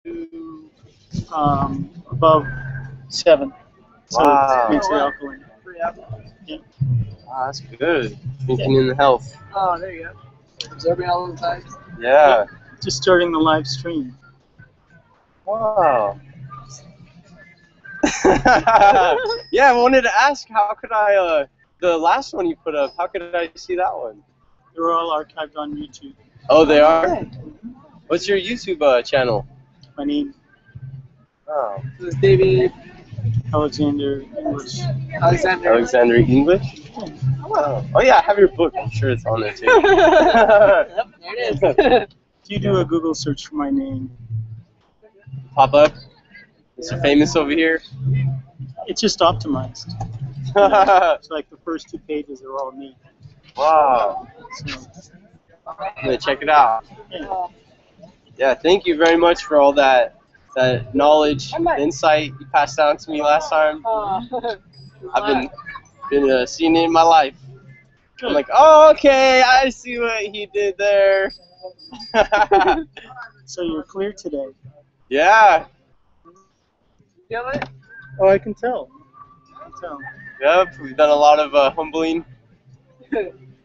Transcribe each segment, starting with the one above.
to above 7. So Wow. it makes it alkaline. Yeah. Wow, that's good. Drinking in the health. Oh, there you go. Absorbing all the times. Yeah. Just starting the live stream. Wow. Yeah, I wanted to ask, how could I, the last one you put up, how could I see that one? They're all archived on YouTube. Oh, they are? What's your YouTube channel? My name, Oh. This is David Alexander English. Alexander. Alexander English? Oh. Oh, yeah, I have your book. I'm sure it's on there, too. Yep, there it is. If you do a Google search for my name, Pop up? Mr. Famous over here? it's just optimized. It's like the first 2 pages are all me. Wow. So, I'm going to check it out. yeah. Yeah, thank you very much for all that knowledge, insight you passed down to me last time. I've been seeing it in my life. I'm like, oh, okay, I see what he did there. So you're clear today. Yeah. You know it? Oh, I can tell. I can tell. Yep, we've done a lot of humbling,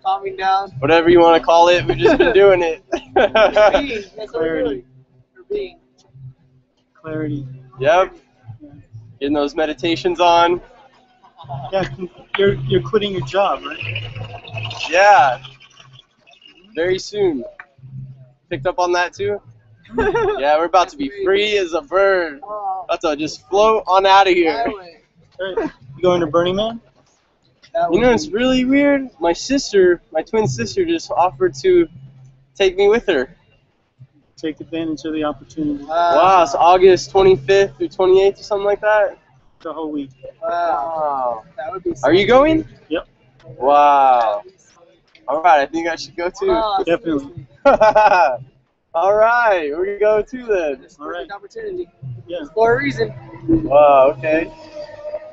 Calming down. whatever you want to call it. We've just been doing it. Being. That's what we're doing. We're being. Clarity. Yep. Getting those meditations on. Yeah, you're quitting your job, right? Yeah. Very soon. Picked up on that too? Yeah, we're about to be free as a bird. About to just float on out of here. Right. You going to Burning Man? You know, it's really weird. My twin sister just offered to take me with her. Take advantage of the opportunity. Wow, it's August 25th through 28th or something like that? The whole week. Wow. That would be Are you going? Yep. Wow. Alright, I think I should go too. Definitely. Alright, we're going to go too then. All right. Opportunity. Yeah. For a reason. Wow, okay.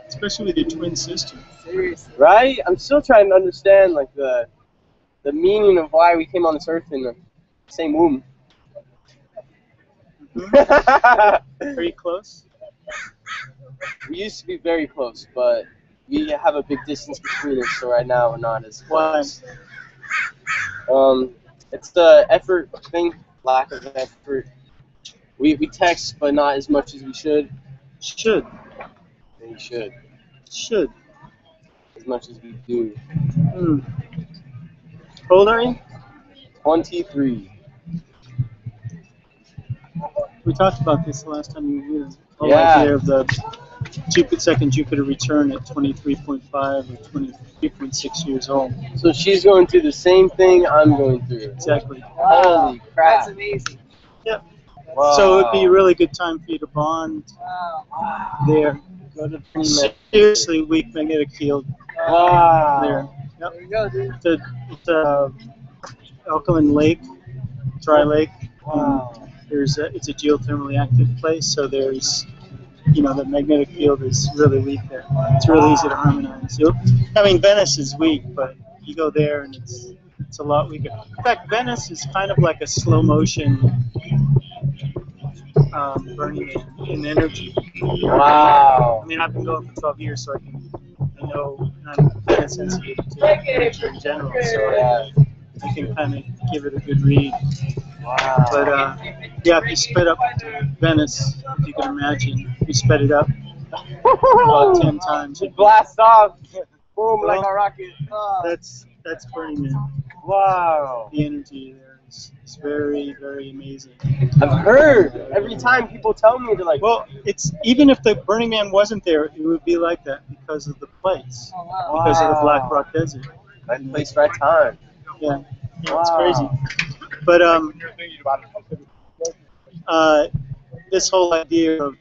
Especially with your twin sister. Seriously. Right? I'm still trying to understand like the meaning of why we came on this earth in the same womb. Very close. We used to be very close, but we have a big distance between us, so right now we're not as close. Why? It's the effort thing, lack of effort. We text, but not as much as we should. Should. We should. Should. As much as we do. How old are you? 23. We talked about this the last time you were here. The whole Yeah. idea of the second Jupiter return at 23.5 or 23.6 years old. So she's going through the same thing I'm going through. Exactly. Holy crap. That's amazing. Yep. Wow. So it'd be a really good time for you to bond Wow. there. Go to pre-med. Seriously weak magnetic field Wow. there. Yep. There you go, dude. It's a alkaline lake, dry lake. Wow. It's a geothermally active place, so there's, the magnetic field is really weak there. It's really easy to harmonize. Venice is weak, but you go there and it's a lot weaker. In fact, Venice is kind of like a slow motion Burning Man in energy. Wow. I've been going for 12 years, so I know I'm kind of sensitive to nature in general, so I can kind of give it a good read. Wow. But if you sped up Venice, if you can imagine, if you sped it up about 10 times. It blasts off. Boom, like a rocket. That's Burning Man. Wow. The energy there is very, very amazing. I've heard every time people tell me, they're like, Well, it's even if the Burning Man wasn't there, it would be like that because of the place, because of the Black Rock Desert. right place, right time. Yeah, it's crazy. But this whole idea of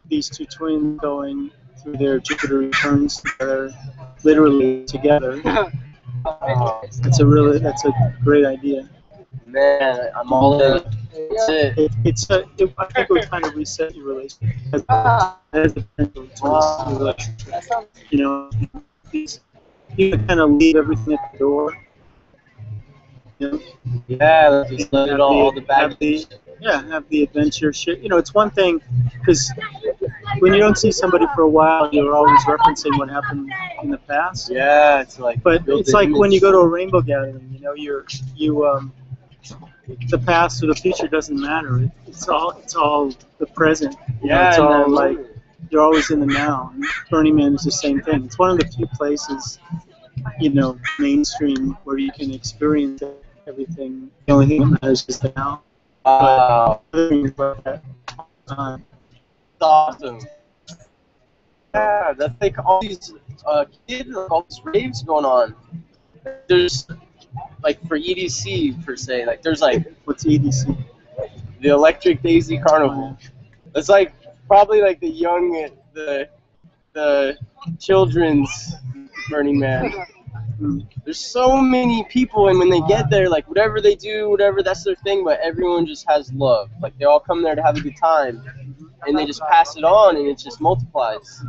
these two twins going through their Jupiter returns together, literally together, that's a great idea. Man, I'm all in. That's it. I think it would kind of reset your relationship. It has the potential to reset your relationship. You can kind of leave everything at the door. Yeah, just let it all the baggage. yeah, have the adventure shit. You know, it's one thing because when you don't see somebody for a while, you're always referencing what happened in the past. Yeah, it's like. But build it's the like when image. you go to a rainbow gathering. You know, the past or the future doesn't matter. It's all the present. You know, Yeah, it's in all that like moment. you're always in the now. And Burning Man is the same thing. It's one of the few places, you know, mainstream where you can experience everything. The only thing that matters is the now. Wow, But other things like that, that's awesome. Yeah, that's like all these kids, like all these raves going on. There's like for EDC per se, like there's like what's EDC? the Electric Daisy Carnival. It's like probably like the children's Burning Man. There's so many people, and when they get there, like whatever they do, whatever, that's their thing. But everyone just has love. Like they all come there to have a good time, and they just pass it on, and it just multiplies.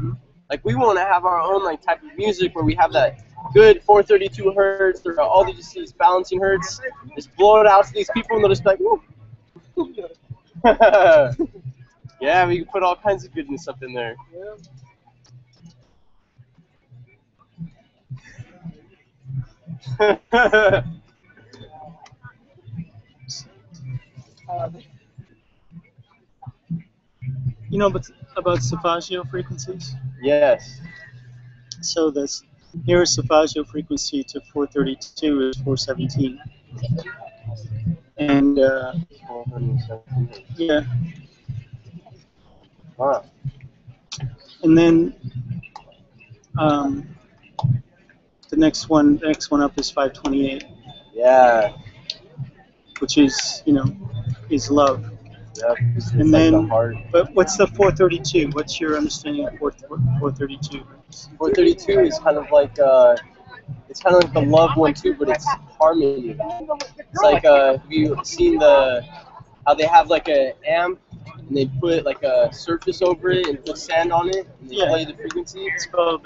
Like we want to have our own like type of music where we have that good 432 hertz or all these balancing hertz. Just blow it out to these people, and they'll just be like, woo. Yeah, we can put all kinds of goodness up in there. You know, but about Savaggio frequencies. Yes. So the nearest Savaggio frequency to 432 is 417. And yeah. Wow. And then the next one up is 528, Yeah. which is, you know, is love. Yep. It's And like then, the heart. but what's the 432? What's your understanding of 432? 432 is kind of like it's kind of like the love one too, but it's harmony. It's like have you seen how they have like a amp and they put like a surface over it and put sand on it and they play the frequency? It's called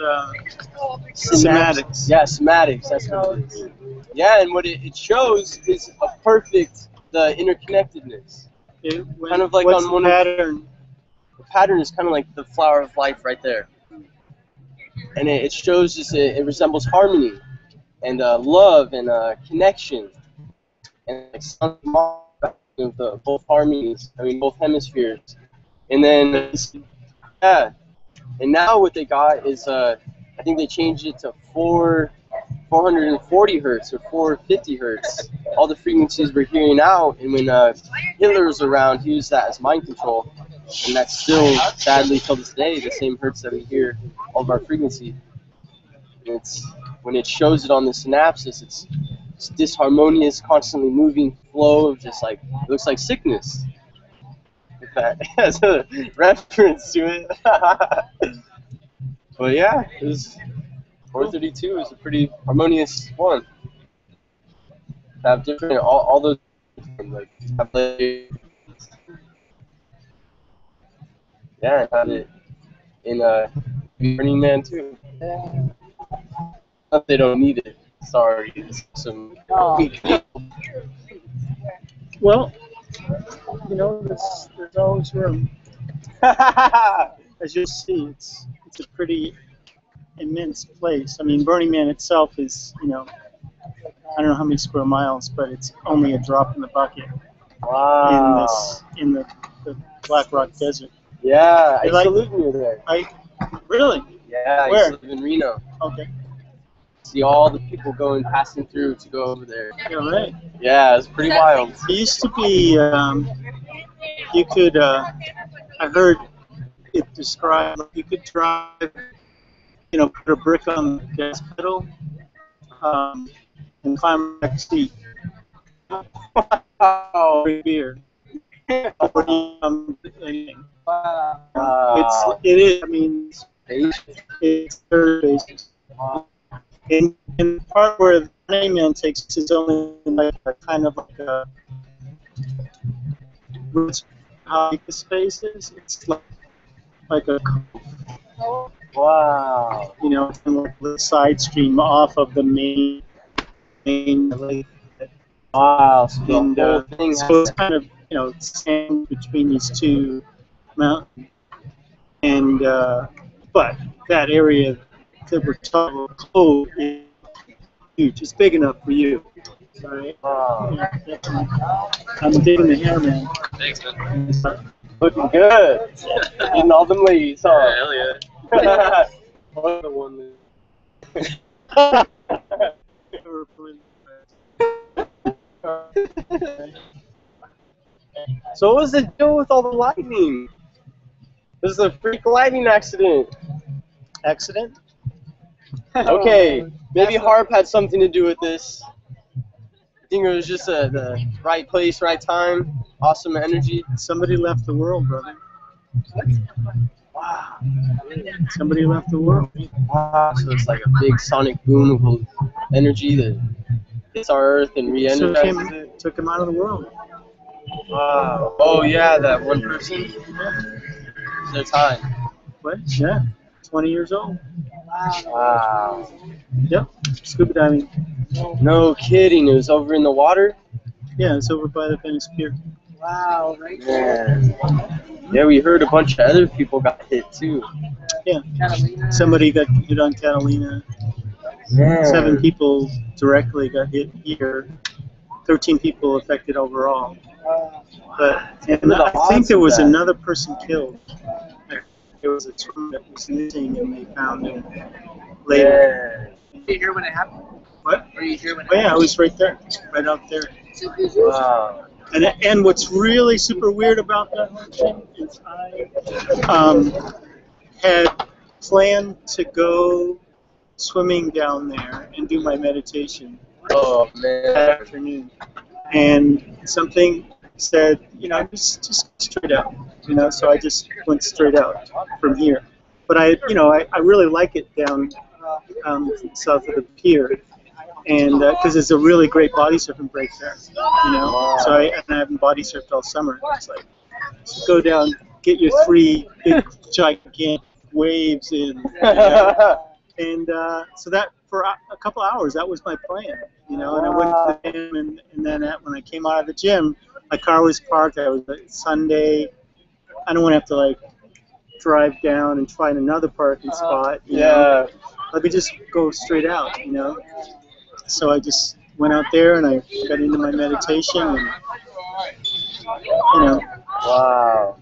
cymatics. Yeah, cymatics. That's what it is. Yeah, and what it shows is the interconnectedness. Okay, Kind of like what's on the one pattern? The pattern is kind of like the flower of life right there. And it shows just it resembles harmony and love and connection and like of both harmonies. I mean both hemispheres. And then yeah, and now what they got is I think they changed it to 440 hertz or 450 hertz. All the frequencies we're hearing out, and when Hitler was around, he used that as mind control, and that's still sadly till this day the same hertz that we hear all of our frequency. And it's when it shows it on the synapses, it's disharmonious, constantly moving flow of just like it looks like sickness. If that has a reference to it. But yeah, it was 432 is a pretty harmonious one. Have different all those like have like yeah, have it in Burning Man too. Not they don't need it. Sorry, it's some. Well, you know, there's always room. As you'll see, it's a pretty immense place. I mean, Burning Man itself is, you know, I don't know how many square miles, but it's only a drop in the bucket. Wow. In the Black Rock Desert. Yeah, I like, used to live near there. Really? Yeah, Where? I used to live in Reno. Okay. See all the people passing through to go over there. Yeah, right. Yeah, it's pretty wild. It used to be, you could, I heard it described, you could drive, you know, put a brick on the gas pedal, and climb back seat. Wow. Free beer. Anything. Wow. It is, I mean, it's very basic. In the part where the Burning Man takes its only like a kind of like a how big the space is. It's like a Wow. you know, and like the side stream off of the main lake. Wow. So the And whole thing so it's kind of stand between these two mountains. And but that area that we're talking about clove is huge. It's big enough for you, right? Yeah, definitely. I'm digging the hair, man. Thanks, man. Looking good. Getting all them ladies, huh? Yeah, hell yeah. What the one So what was the deal with all the lightning? This is a freak lightning accident. Accident? Okay, maybe Harp had something to do with this. I think it was just the right place, right time, awesome energy. Somebody left the world, brother. Wow. Somebody left the world. Wow, so it's like a big sonic boom of energy that hits our Earth and re-energizes it. Took him out of the world. Wow. Oh yeah, that one person. It's their time. What? Yeah. 20 years old. Wow. Yep. Scuba diving. No kidding. It was over in the water? Yeah, it's over by the Venice Pier. Wow, right? Man. Yeah, we heard a bunch of other people got hit too. Yeah. Catalina. Somebody got hit on Catalina. Man. 7 people directly got hit here. 13 people affected overall. But and I think there was another person killed. There was a twin that was missing and they found him later. Were you here when it happened? What? Were you here when it Oh yeah, I happened? was right there, right out there. Wow. And what's really super weird about that whole thing is I had planned to go swimming down there and do my meditation Oh that man. afternoon, and something said, just straight out, so I just went straight out from here. But I really like it down south of the pier, and because it's a really great body surfing break there, So I haven't body surfed all summer. It's like, just go down, get your 3 big gigantic waves in, and so that for a couple hours that was my plan, And I went to the gym, and then when I came out of the gym, my car was parked. It was Sunday. I don't want to have to drive down and find another parking spot. You know? Let me just go straight out, So I just went out there and I got into my meditation, and Wow.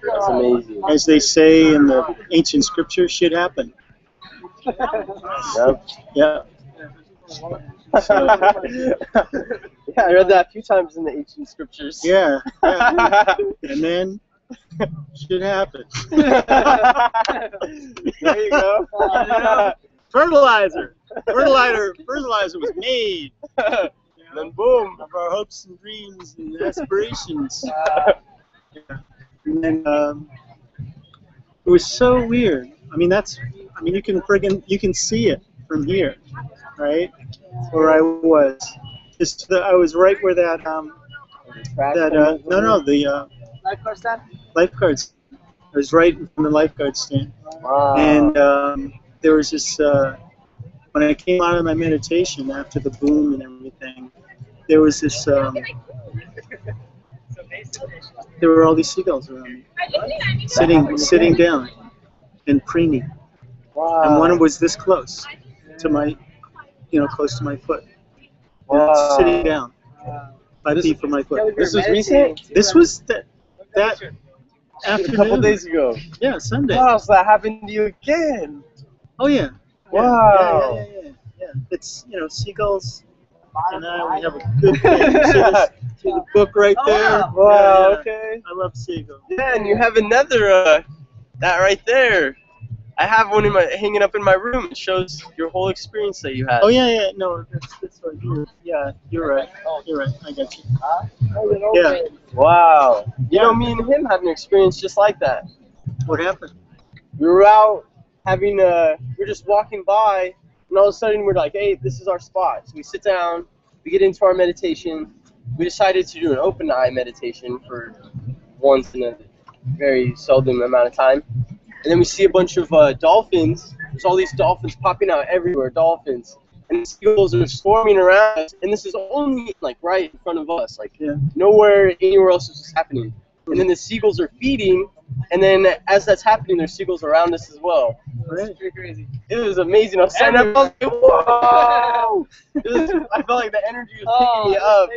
That's amazing. as they say in the ancient scripture, shit happened. Yep. Yeah. Yeah, I read that a few times in the ancient scriptures. Yeah. And then shit happened. There you go. Fertilizer was made. Then boom. Of our hopes and dreams and aspirations. And then it was so weird. You can see it from here, right? Where I was. I was right where the Lifeguard stand? lifeguards. I was right from the lifeguard stand. Wow. And there was this, when I came out of my meditation after the boom and everything, there was this, there were all these seagulls around me, sitting down and preening. Wow. And one was this close to my, close to my foot. Wow. Sitting down, 5 feet from my foot. This was recent? This was that afternoon. A couple days ago. Yeah, Sunday. Wow, so that happened to you again. Oh yeah. Wow. Yeah. It's seagulls, and we have a good thing. See the book right there. Wow. Yeah. Okay. I love seagulls. Yeah, and you have another that right there. I have one hanging up in my room. It shows your whole experience that you had. Oh yeah. No, that's right here. Yeah, you're right. I got you. Yeah. Wow. Me and him had an experience just like that. What happened? We were out having we're just walking by, and all of a sudden we're like, hey, this is our spot. So we sit down, we get into our meditation. We decided to do an open eye meditation for once in a very seldom amount of time. And then we see a bunch of dolphins. There's all these dolphins popping out everywhere, dolphins. and the seagulls are swarming around us, and this is only like right in front of us, like Yeah. nowhere anywhere else is this happening. And then the seagulls are feeding, and then as that's happening, there's seagulls around us as well. Right. Pretty crazy. It was amazing. I was standing up, I was like, whoa! I felt like the energy was picking me up.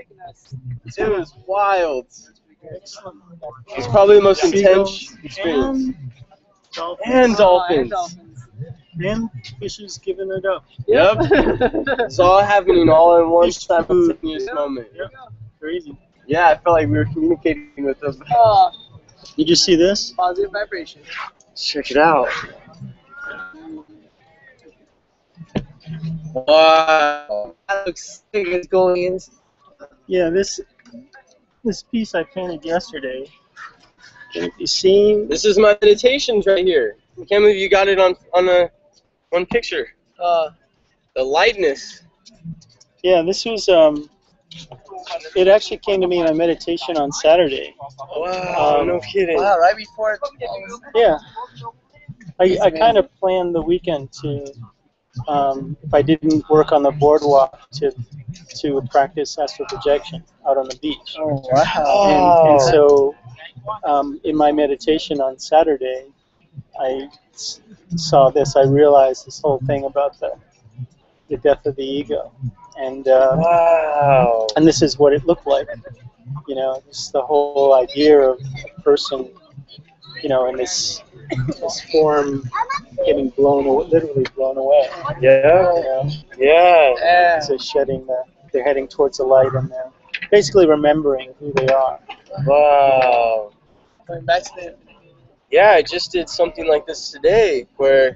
It was wild. Excellent. It's probably the most intense Seagulls experience. Dolphins. And dolphins. And fishes giving it up. Yep. It's all happening all in one Fish simultaneous moment. Yep. Crazy. Yeah, I felt like we were communicating with them. Did you see this? Positive vibration. Check it out. Wow. That looks sick. It's going in. Yeah, this piece I painted yesterday. Can you see? This is my meditations right here. I can't believe you got it on one picture. The lightness. Yeah, this was it actually came to me in a meditation on Saturday. Wow, no kidding. Wow, right before. Yeah. I kind of planned the weekend to, if I didn't work on the boardwalk, to practice astral projection out on the beach. Oh, wow. And so in my meditation on Saturday, I saw this. I realized this whole thing about the death of the ego. And Wow. and this is what it looked like. You know, just the whole idea of a person, you know, in this form getting literally blown away. Yeah. You know? Yeah. So they're heading towards the light, and they're basically remembering who they are. Wow. Going back to the. Yeah, I just did something like this today where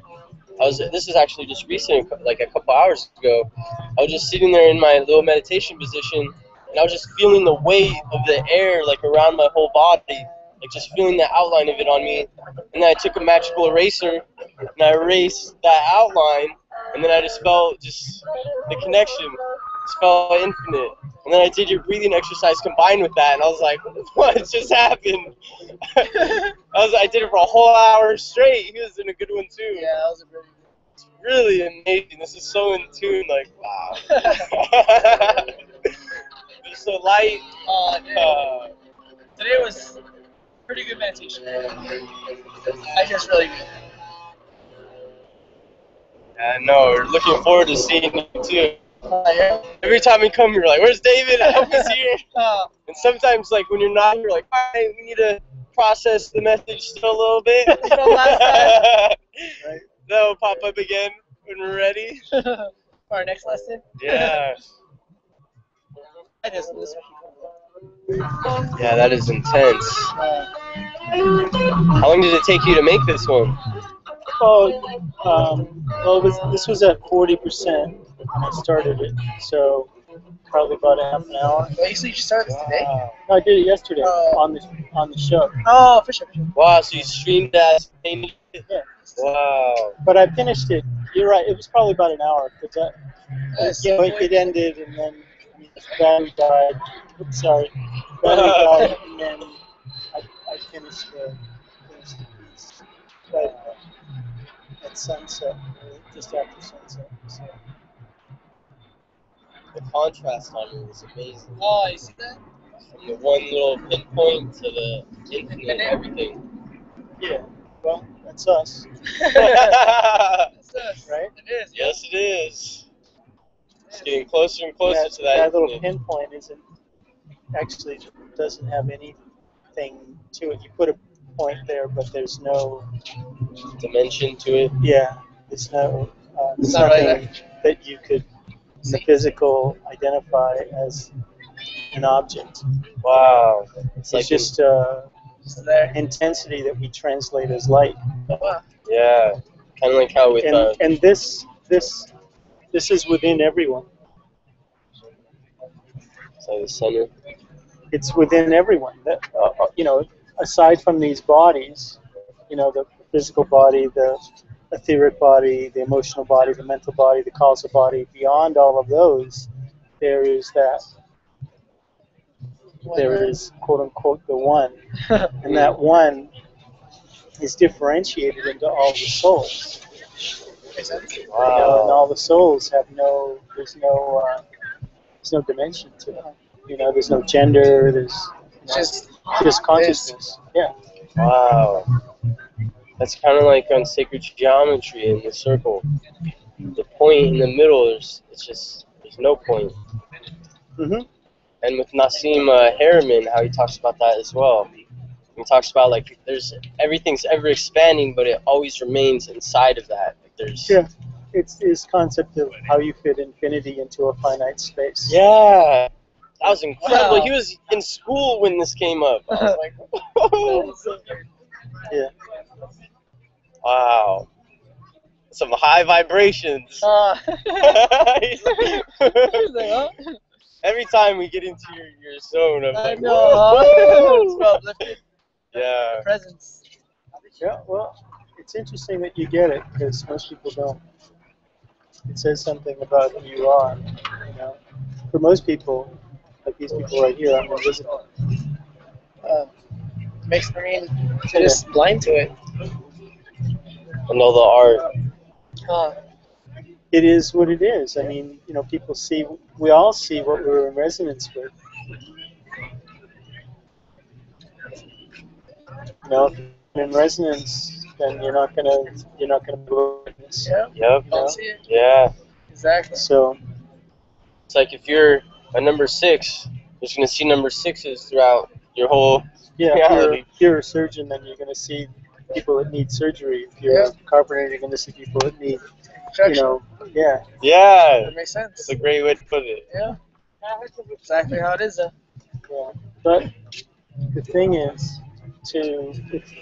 this is actually just recent, like a couple hours ago. I was just sitting there in my little meditation position, and I was just feeling the weight of the air like around my whole body, like just feeling the outline of it on me. And then I took a magical eraser and I erased that outline, and then I just felt the connection. Just felt infinite. And then I did your breathing exercise combined with that, and I was like, what just happened? I did it for a whole hour straight. He was in a good one too. Yeah, that was a really good. It's really amazing. This is so in tune, like, wow. Just so light. Today was pretty good meditation. I just really good. I know, we're looking forward to seeing you too. Every time we come, you're like, where's David? I hope he's here. And sometimes, like, when you're not, you're like, all right, we need to process the message still a little bit. Right. That'll pop up again when we're ready. For our next lesson. Yeah. I just Yeah, that is intense. How long did it take you to make this one? This was at 40% when I started it, so probably about a half an hour. Well, you said you started this today? No, I did it yesterday on the show. Oh, for sure. Wow, so you streamed that? Yeah. Wow. But I finished it. You're right. It was probably about an hour because it ended and then battery died. Oops, sorry, battery died, and then I finished the piece at sunset, just after sunset. So. The contrast on it is amazing. Oh, you see that? From the one little pinpoint to the infinite and everything. Yeah. Well, that's us, That's us. right? It is. Yes, it is. It's getting closer and closer to that. That little infinite. pinpoint doesn't have anything to it. You put a point there, but there's no Dimension to it. Yeah, there's no It's not right nothing that you could in the physical identify as an object. Wow. It's like just there. intensity that we translate as light. Yeah. Kind of like how with And this is within everyone. so the center. It's within everyone. That aside from these bodies, the physical body, the etheric body, the emotional body, the mental body, the causal body. Beyond all of those, there is quote unquote the one, and that one is differentiated into all the souls. Makes sense. You know, and all the souls have there's no dimension to it. You know, there's no gender. There's just consciousness. Yeah. Wow. That's kind of like on sacred geometry in the circle. The point in the middle, there's no point. Mhm. And with Nassim Harriman, how he talks about that as well. He talks about like everything's ever expanding, but it always remains inside of that. Like there's It's this concept of how you fit infinity into a finite space. that was incredible. Wow. He was in school when this came up. I was like, whoa. Yeah. Wow. Some high vibrations. He's like, huh? Every time we get into your zone, I'm I like, know, whoa. huh? It's uplifted. Yeah. Presence. Yeah. Well, it's interesting that you get it because most people don't. It says something about who you are. You know, for most people, like these people right here, I'm invisible. Makes just blind to it. And all the art. It is what it is. I mean, you know, we all see what we're in resonance with. You know, if you're in resonance, then you're not gonna witness. Yeah. Yep. You know? Don't see it. Yeah. Exactly. So It's like if you're a number 6, you're just gonna see number 6s throughout your whole yeah, reality. if you're a surgeon, then you're gonna see people that need surgery. If you're a carpenter, you're gonna see people that need, you know, yeah. Yeah. That makes sense. That's a great way to put it. Yeah. Exactly how it is, though. Yeah. But the thing is,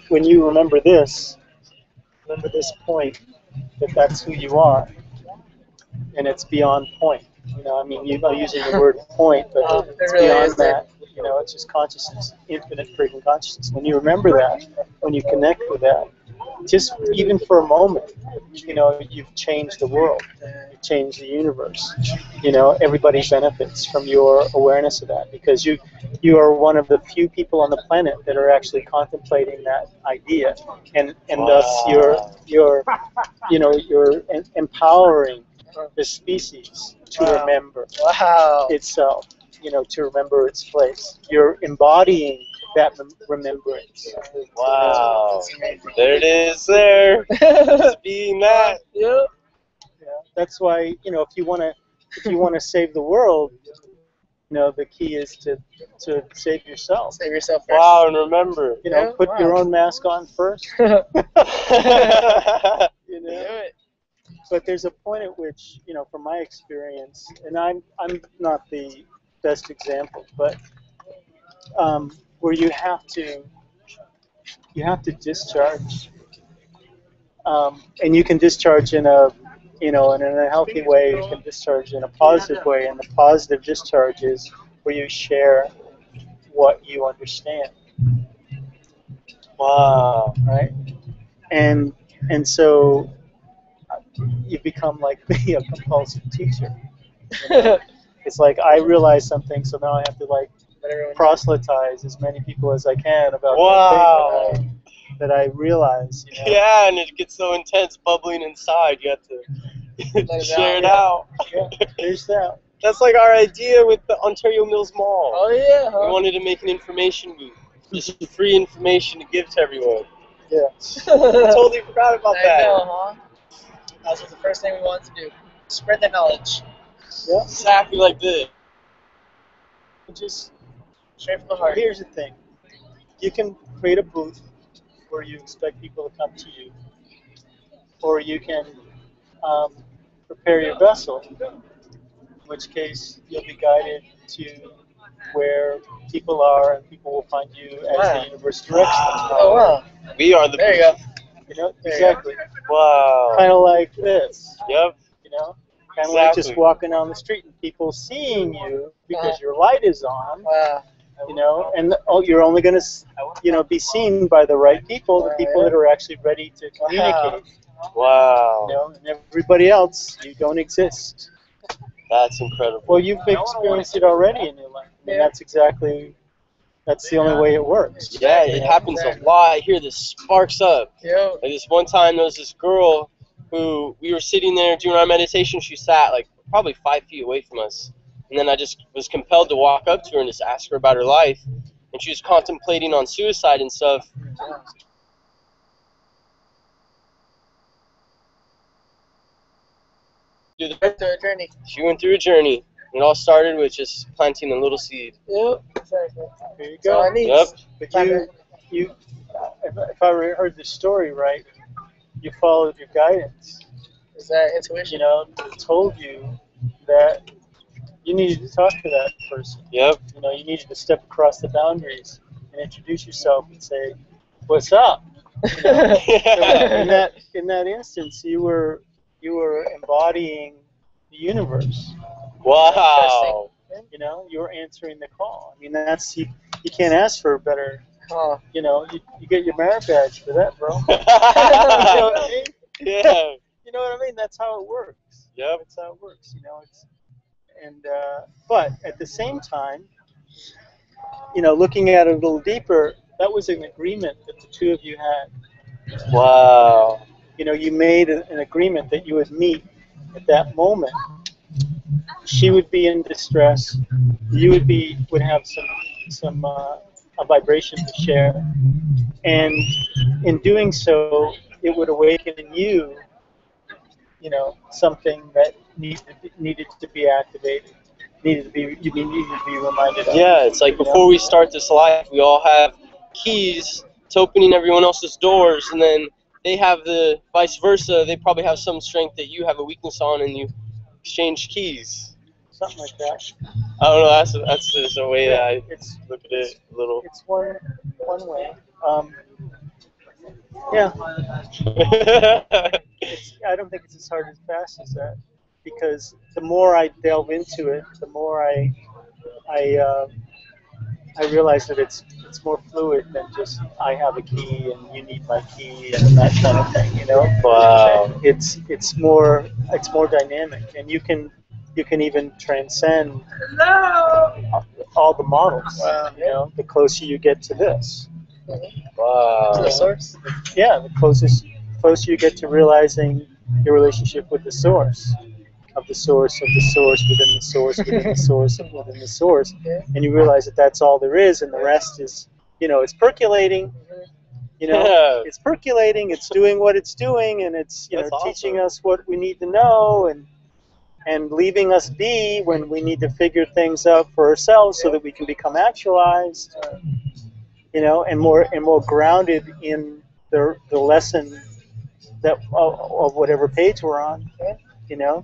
when you remember this point, that's who you are, and it's beyond point. You know, I mean, I'm using the word point, but it's really beyond is that. You know, it's just consciousness, infinite freaking consciousness. When you remember that, when you connect with that, just even for a moment, you know, you've changed the world. You've changed the universe. You know, everybody benefits from your awareness of that because you are one of the few people on the planet that are actually contemplating that idea, and thus you're empowering the species to remember itself. You know, to remember its place. You're embodying that remembrance. Wow. There it is there. Just being that. Yeah. Yeah. That's why, you know, if you want to save the world, you know, the key is to save yourself. Save yourself first. Wow, and remember. You know, put your own mask on first. You know. But there's a point at which, you know, from my experience, and I'm not the best example, but where you have to discharge, and you can discharge in a healthy way. You can discharge in a positive way, and the positive discharge is where you share what you understand. Wow. Right? And so you become like me, a compulsive teacher. You know? It's like I realize something, so now I have to like proselytize as many people as I can about the thing that I realize. You know? Yeah, and it gets so intense, bubbling inside. You have to share it out. Yeah, there's that. That's like our idea with the Ontario Mills Mall. Oh yeah. Huh? We wanted to make an information booth, just free information to give to everyone. Yeah. Totally forgot about that. I know, huh? That was the first thing we wanted to do. Spread the knowledge. Yeah. Exactly like this. Just straight from the heart. Here's the thing. You can create a booth where you expect people to come to you, or you can prepare your vessel, in which case you'll be guided to where people are, and people will find you as the universe directs them. Oh wow. We are the There you go. You know, exactly. Wow. Kind of like this. Yep. You know, kind of like just walking down the street and people seeing you because your light is on. Wow. You know, and you're only going to, you know, be seen by the right people, the people that are actually ready to communicate. Wow. You know, and everybody else, you don't exist. That's incredible. Well, you've experienced it already in your life. I mean, that's the only way it works. Yeah, it happens a lot. I hear this sparks up. Yeah. Like this one time, there was this girl who we were sitting there doing our meditation. She sat like probably 5 feet away from us, and then I just was compelled to walk up to her and just ask her about her life, and she was contemplating on suicide and stuff. She went through a journey. It all started with just planting a little seed. Yep, exactly. There you go. Yep. But if I heard the story right, you followed your guidance. Is that intuition? You know, told you that you needed to talk to that person. Yep. You know, you needed to step across the boundaries and introduce yourself and say, "What's up?" You know? Yeah. in that instance, you were embodying the universe. Wow. You know, you were answering the call. I mean, that's you can't ask for a better. You know, you get your merit badge for that, bro. You know what I mean? Yeah. You know what I mean? That's how it works. Yep. That's how it works. You know, but at the same time, you know, looking at it a little deeper, that was an agreement that the two of you had. Wow. You know, you made an agreement that you would meet at that moment. She would be in distress. You would have some a vibration to share, and in doing so, it would awaken in you, you know, something that needed to be activated, you needed to be reminded of. Yeah, it's like before we start this life, we all have keys to opening everyone else's doors, and then they have the vice versa. They probably have some strength that you have a weakness on, and you exchange keys. Something like that. I don't know. That's just a way that I look at it a little. It's one way. Yeah. I don't think it's as hard and fast as that, because the more I delve into it, the more I realize that it's more fluid than just I have a key and you need my key and that kind of thing. You know. Wow. It's more dynamic, and you can even transcend all the models. You know, the closer you get to this. Wow. To the source? Yeah, the closer you get to realizing your relationship with the source, of the source, within the source, within the source, within the source, and you realize that that's all there is, and the rest is, you know, it's percolating. You know, it's percolating. It's doing what it's doing, and it's teaching us what we need to know, and leaving us be when we need to figure things out for ourselves so that we can become actualized. You know, and more grounded in the lesson that of whatever page we're on. You know,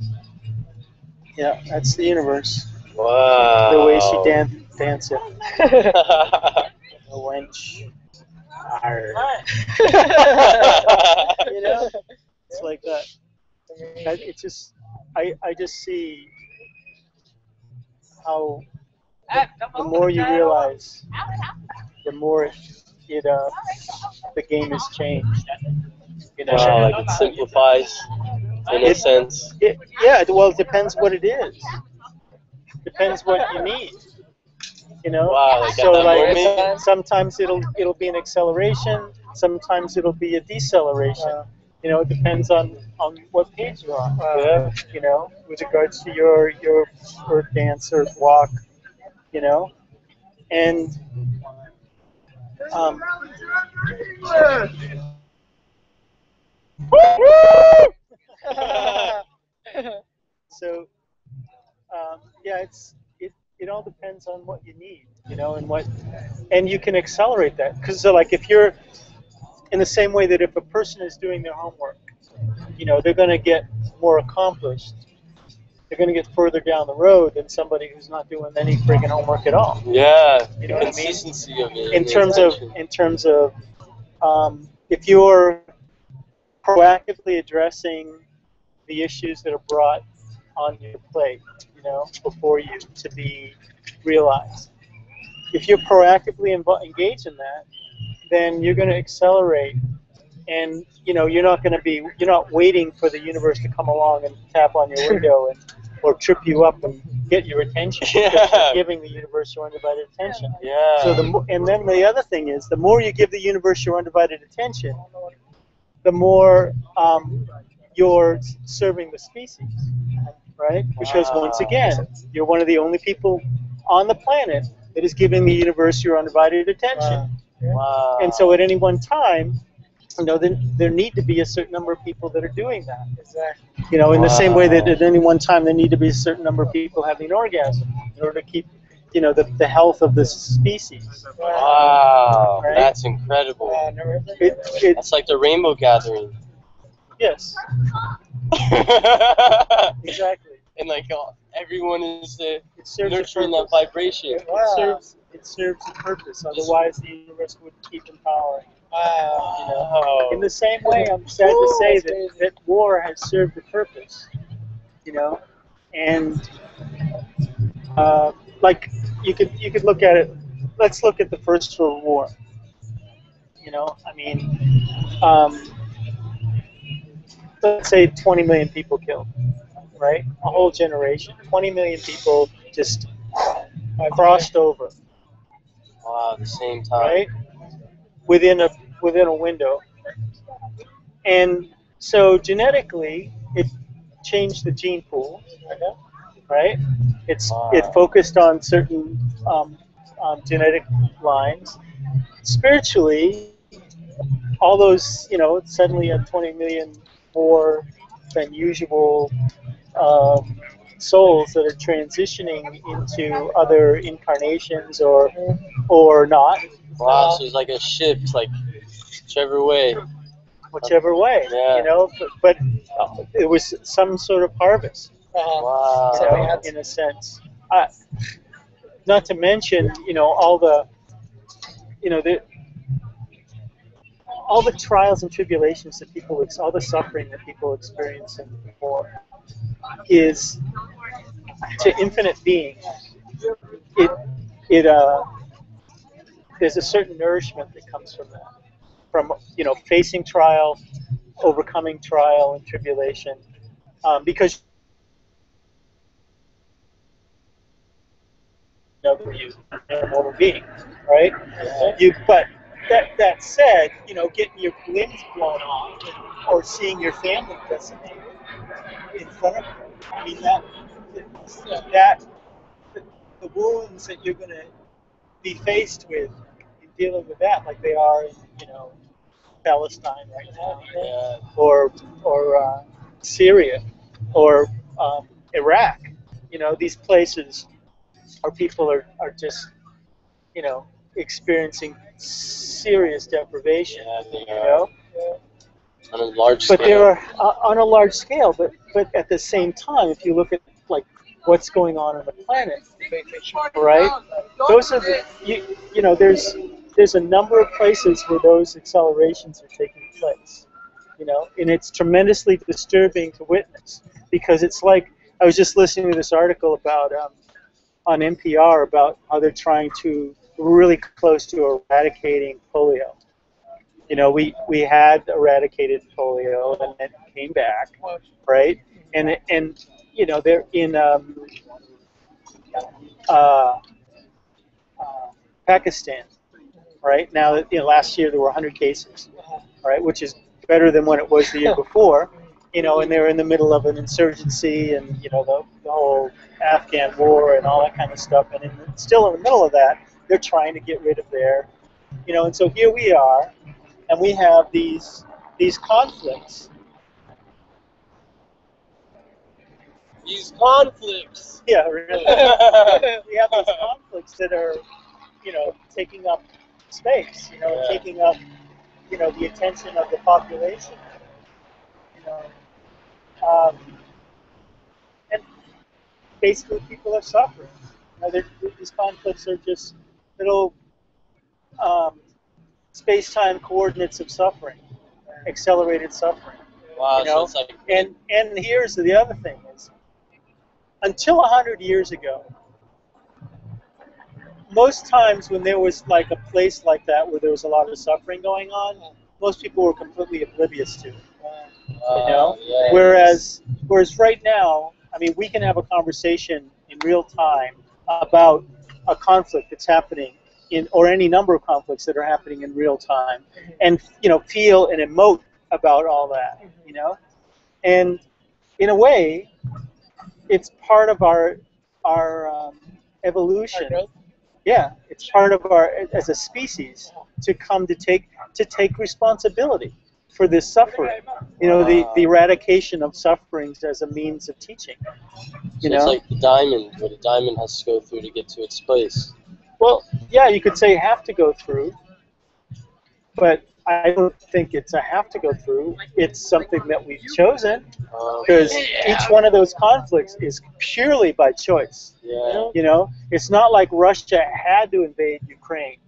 yeah, that's the universe. Wow. The way she dance it. The wench. Arr. You know, it's like that. It's just I just see how the more you realize, the more the game has changed. You know, wow, like it simplifies in a sense. Yeah, well, it depends what it is. Depends what you need. You know, wow, like so like sometimes it'll be an acceleration, sometimes it'll be a deceleration. You know, it depends on what page you're on. Yeah. You know, with regards to your earth dance, earth walk. You know, and so yeah, it all depends on what you need, you know, and you can accelerate that, because so like if you're in the same way that if a person is doing their homework, you know, they're going to get more accomplished. They're going to get further down the road than somebody who's not doing any friggin' homework at all. Yeah, you know what I mean? Consistency of it. In terms of if you're proactively addressing the issues that are brought on your plate, you know, before you to be realized. If you're proactively engaged in that, then you're going to accelerate, and you know you're not waiting for the universe to come along and tap on your window or trip you up and get your attention. Because you're giving the universe your undivided attention. Yeah. So and then the other thing is, the more you give the universe your undivided attention, the more you're serving the species, right? Because once again, you're one of the only people on the planet that is giving the universe your undivided attention. Wow. And so at any one time, you know, there need to be a certain number of people that are doing that. Exactly. You know, in the same way that at any one time there need to be a certain number of people having an orgasm in order to keep, you know, the health of the species. Wow, Right? that's incredible. That's like the rainbow gathering. Yes, exactly. And like everyone is It serves nurturing a that purpose. vibration. It serves a purpose. Otherwise, the universe would keep empowering. Wow. In the same way, I'm sad to say that war has served a purpose. You know, and like you could look at it. Let's look at the First World War. You know, I mean, let's say 20 million people killed, right? A whole generation, 20 million people just crossed over, Wow, at the same time. right? Within a window, and so genetically, it changed the gene pool, right? It focused on certain genetic lines. Spiritually, all those, you know, suddenly had 20 million more than usual souls that are transitioning into other incarnations or not. Wow, so it's like a shift, like whichever way. Whichever way, Yeah. you know, but it was some sort of harvest, Wow. you know, in a sense. Not to mention, you know, all the trials and tribulations that people, all the suffering that people experience in the war is to infinite beings. There's a certain nourishment that comes from that, from, you know, facing trial, overcoming trial and tribulation, because you are a mortal being, right? But that said, you know, getting your limbs blown off or seeing your family decimated in front of you, I mean the wounds that you're going to be faced with in dealing with that, like they are in, you know, Palestine right now, or Syria, or Iraq. You know, these places where people are just, you know, experiencing serious deprivation. You know, on a large scale. but there are on a large scale. But at the same time, if you look at like what's going on the planet, right? Those are the you know, there's a number of places where those accelerations are taking place. You know, and it's tremendously disturbing to witness, because it's like, I was just listening to this article about on NPR about how they're trying to really close to eradicating polio. You know, we had eradicated polio and it came back, right? And you know, they're in Pakistan, right? Now, you know, last year there were 100 cases, right, which is better than when it was the year before. You know, and they're in the middle of an insurgency, and you know, the whole Afghan war and all that kind of stuff. And still in the middle of that, they're trying to get rid of their, you know. And so here we are, and we have these conflicts. These conflicts. Yeah, really. We have these conflicts that are, you know, taking up space. You know, taking up, you know, the attention of the population. You know. And basically, people are suffering. You know, these conflicts are just little space-time coordinates of suffering, accelerated suffering. Wow, you know? so it's like... And here's the other thing is, until 100 years ago, most times when there was like a place like that where there was a lot of suffering going on, most people were completely oblivious to it. You know, yes. whereas right now, I mean, we can have a conversation in real time about a conflict that's happening or any number of conflicts that are happening in real time, and, you know, feel and emote about all that, you know, And in a way, it's part of our evolution. Yeah, it's part of our as a species to come to take responsibility for this suffering. You know, the eradication of sufferings as a means of teaching. You So know, it's like the diamond, what a diamond has to go through to get to its place. well, yeah, you could say have to go through, but I don't think it's a have to go through. It's something that we've chosen, because each one of those conflicts is purely by choice. Yeah. You know, it's not like Russia had to invade Ukraine.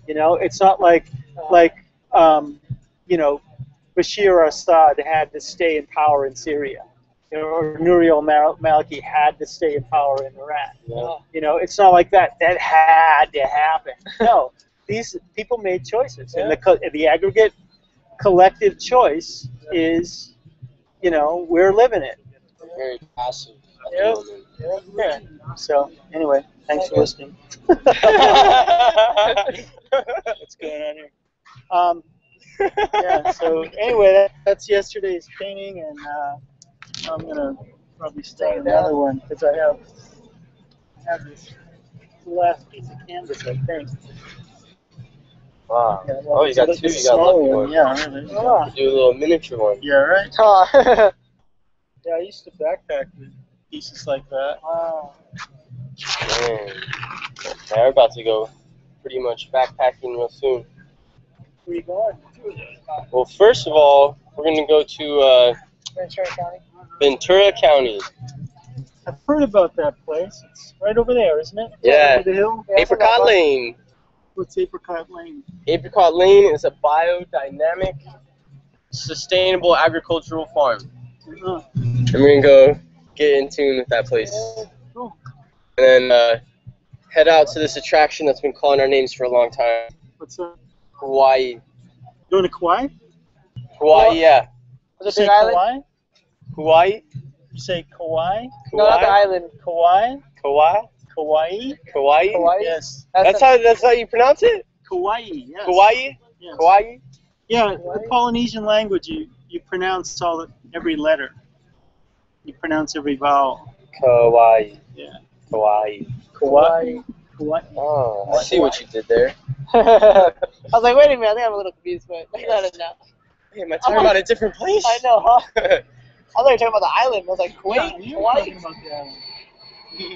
You know, it's not like you know, Bashir Assad had to stay in power in Syria, you know, or Nouri al-Maliki had to stay in power in Iraq. Yeah. You know, it's not like that. That had to happen. No, these people made choices, and the aggregate collective choice is, you know, we're living it. Very passive at the moment. Yeah. So anyway, thanks for listening. What's going on here? Yeah. So anyway, that's yesterday's painting, and I'm gonna probably start another one because I have this last piece of canvas, I think. Wow. Yeah, Oh, you got two. You got lucky one. Yeah. Really. Do a little miniature one. Yeah. Right. Yeah, I used to backpack with pieces like that. Wow. Man. Yeah, we're about to go pretty much backpacking real soon. Where you going? Well, first of all, we're going to go to Ventura County. Ventura County. I've heard about that place. It's right over there, isn't it? Yeah. Over the hill. Apricot Lane. What's Apricot Lane? Apricot Lane is a biodynamic, sustainable agricultural farm. Uh-huh. And we're going to go get in tune with that place. Cool. And then head out to this attraction that's been calling our names for a long time. What's that? Hawaii. Going to Kauai? Hawaii, yeah. Did you say Kauai? Hawaii? You say Kauai? No, not the island. Kauai? Kauai? Kauai? Kauai? Yes. That's how you pronounce it? Kauai, yes. Kauai? Yes. Kauai? Yeah, the Polynesian language, you pronounce every letter. You pronounce every vowel. Kauai. Yeah. Kauai. Kauai. Kauai. Oh, I see what you did there. I was like, wait a minute, I think I'm a little confused, but I got it now. Hey, am I talking about a different place? I know, huh? I thought you were talking about the island. I was like, Kuwait? Yeah, you were Hawaii? talking about the island.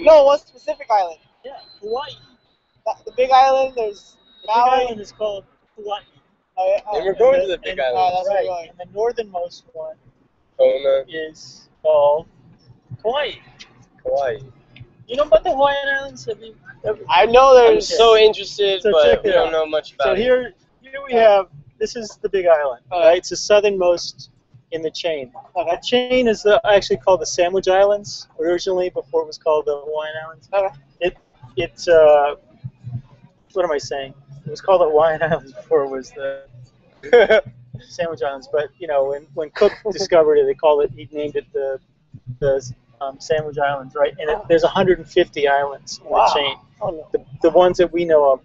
No, one specific island. Yeah, Hawaii. The big island, there's The big island is called Hawaii. And we're going to the big island. that's where we're Right, going. and the northernmost one Kona. is called Kauai. Kauai. You know about the Hawaiian Islands? Have you ever? I know I'm there's... so interested, So but check we it don't out. know much about So it. here we have, this is the Big Island, right? It's the southernmost in the chain. That chain is actually called the Sandwich Islands originally, before it was called the Hawaiian Islands. It's what am I saying? It was called the Hawaiian Islands before it was the Sandwich Islands. But you know, when Cook discovered it, he named it the Sandwich Islands, right? And there's 150 islands in the chain. The ones that we know of,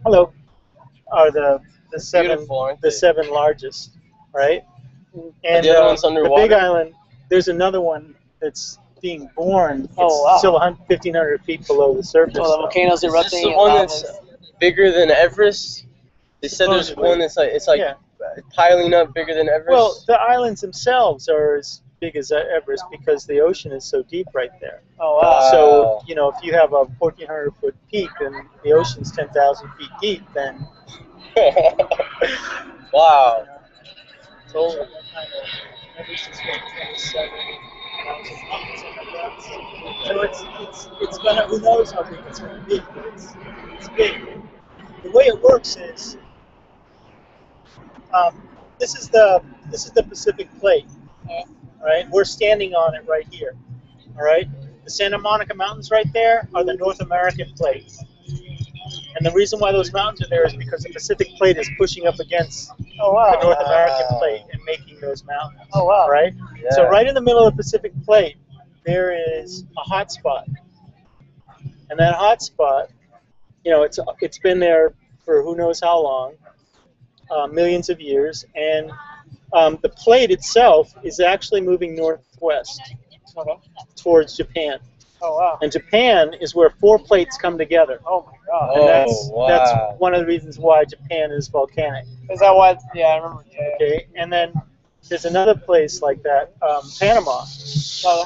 are the seven Beautiful, aren't the they? seven largest, right? And the other one's the underwater? Big Island, there's another one that's being born. It's Oh, wow. still 1,500 feet below the surface. Oh, the volcanoes Is this erupting. the and one lavas. that's bigger than Everest? They said there's Supposedly. one that's like Yeah. piling up bigger than Everest. Well, the islands themselves are as big as Everest because the ocean is so deep right there. Oh, wow. So, you know, if you have a 1,400-foot peak and the ocean's 10,000 feet deep, then Wow. totally. Everest is what, 27,000 feet, something like that. So it's gonna, who knows how big it's gonna be, but it's big. The way it works is, this is the Pacific Plate. All right, we're standing on it right here. All right, the Santa Monica Mountains right there are the North American Plate. And the reason why those mountains are there is because the Pacific Plate is pushing up against the North American Plate and making those mountains. Oh, wow. Right? Yeah. So right in the middle of the Pacific Plate, there is a hot spot. And that hot spot, you know, it's been there for who knows how long, millions of years, and the plate itself is actually moving northwest towards Japan. Oh wow. And Japan is where 4 plates come together. Oh my god. And wow. that's one of the reasons why Japan is volcanic. Is that what? Yeah, I remember. Yeah. Okay, and then there's another place like that, Panama.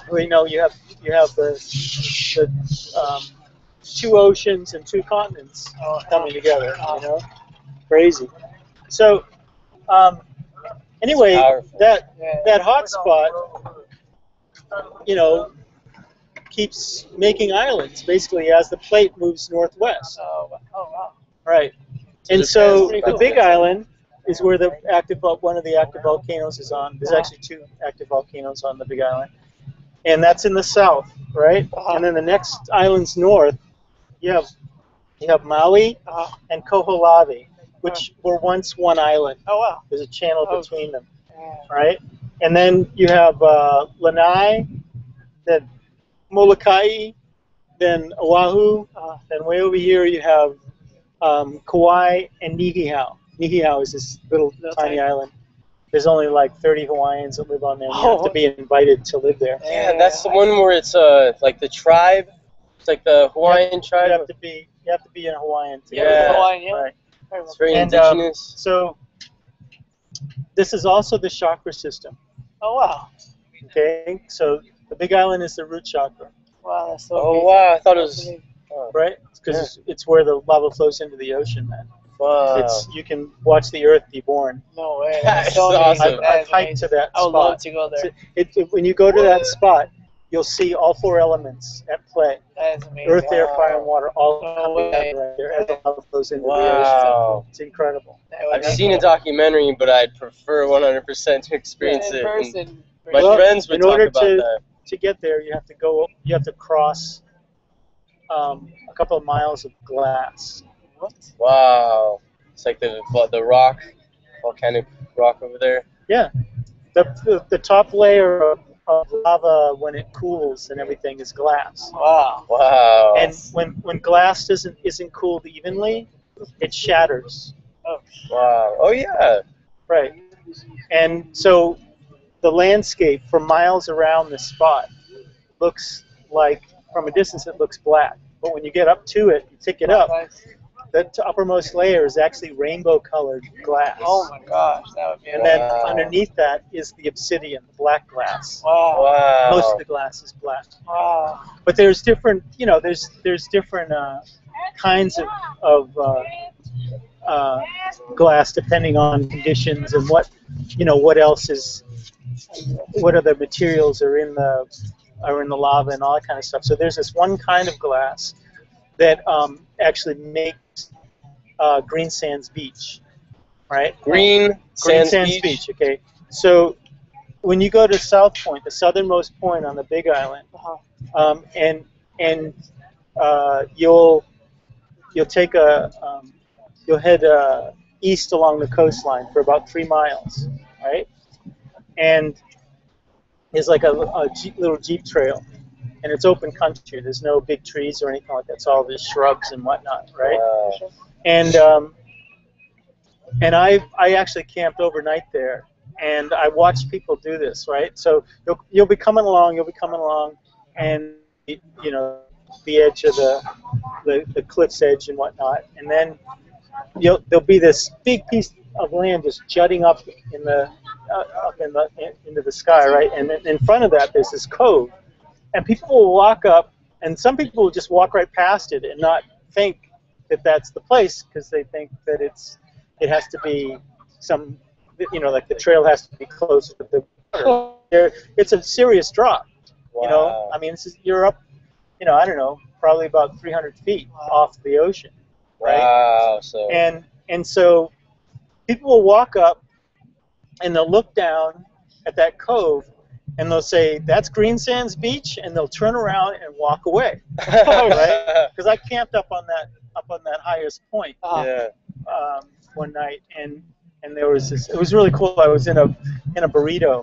Where, you know, you have the 2 oceans and 2 continents coming together. You know, crazy. So anyway, that hot spot, you know, keeps making islands basically as the plate moves northwest. Oh wow. Right. And so the Big Island is where the one of the active volcanoes is on. There's actually 2 active volcanoes on the Big Island, and that's in the south, right? And then the next islands north, you have Maui and Koholave, which were once one island. Oh wow. There's a channel between them, right? And then you have Lanai, then Molokai, then Oahu, then way over here you have Kauai and Niihau. Niihau is this little tiny island. There's only like 30 Hawaiians that live on there. And you have to be invited to live there. Yeah, and that's the one where it's like the tribe. It's like the Hawaiian tribe. You have to be in Hawaiian to Yeah. go there. Hawaiian, yeah. Right. It's very And, indigenous. so this is also the chakra system. Oh wow. Okay, so the Big Island is the root chakra, Wow, that's so Oh amazing. wow, I thought it was. right? Because it's where the lava flows into the ocean, man. Wow. You can watch the Earth be born. No way. That's That's so awesome. amazing. That I've is hiked amazing. to that I would spot. love to go there. When you go to that spot, you'll see all 4 elements at play. That is amazing. Earth, air, fire, and water all No come way. together right there as the lava flows into the Wow. ocean. It's incredible. That would I've be seen a documentary, but I'd prefer 100% to experience in it. person. My Well, friends would in talk order about that. To get there, you have to cross a couple of miles of glass. What? Wow. It's like the volcanic rock over there. Yeah, the top layer of lava when it cools and everything is glass. Wow. Wow. And when glass isn't cooled evenly, it shatters. Oh. Wow. Oh yeah. Right. And so the landscape for miles around this spot looks like, from a distance, it looks black. But when you get up to it, you pick it up, the uppermost layer is actually rainbow-colored glass. Oh my gosh, that would be And then Wow. underneath that is the obsidian, the black glass. Wow. Wow. Most of the glass is black. Wow. But there's different, there's different kinds of glass depending on conditions and what other materials are in the lava and all that kind of stuff. So there's this one kind of glass that actually makes green sands beach, right? Green Green Sands Sands Beach. Okay. So when you go to South Point, the southernmost point on the Big Island, you'll head east along the coastline for about 3 miles, right? And there's like a little jeep trail, and it's open country. There's no big trees or anything like that. It's all just shrubs and whatnot, right? Wow. And I actually camped overnight there, and I watched people do this, right? So you'll be coming along, and the edge of the cliff's edge and whatnot, and then there'll be this big piece of land just jutting up into the sky, right? And then in front of that, there's this cove, and people will walk up, and some people will just walk right past it and not think that that's the place, because they think that it has to be some, like the trail has to be closer to the water. It's a serious drop. Wow. I mean, you're up, I don't know, probably about 300 feet off the ocean, right? Wow. So. And so people will walk up and they'll look down at that cove and they'll say, "That's Green Sands Beach," and they'll turn around and walk away, right? Because I camped up on that highest point Yeah. one night, and there was this. It was really cool. I was in a burrito,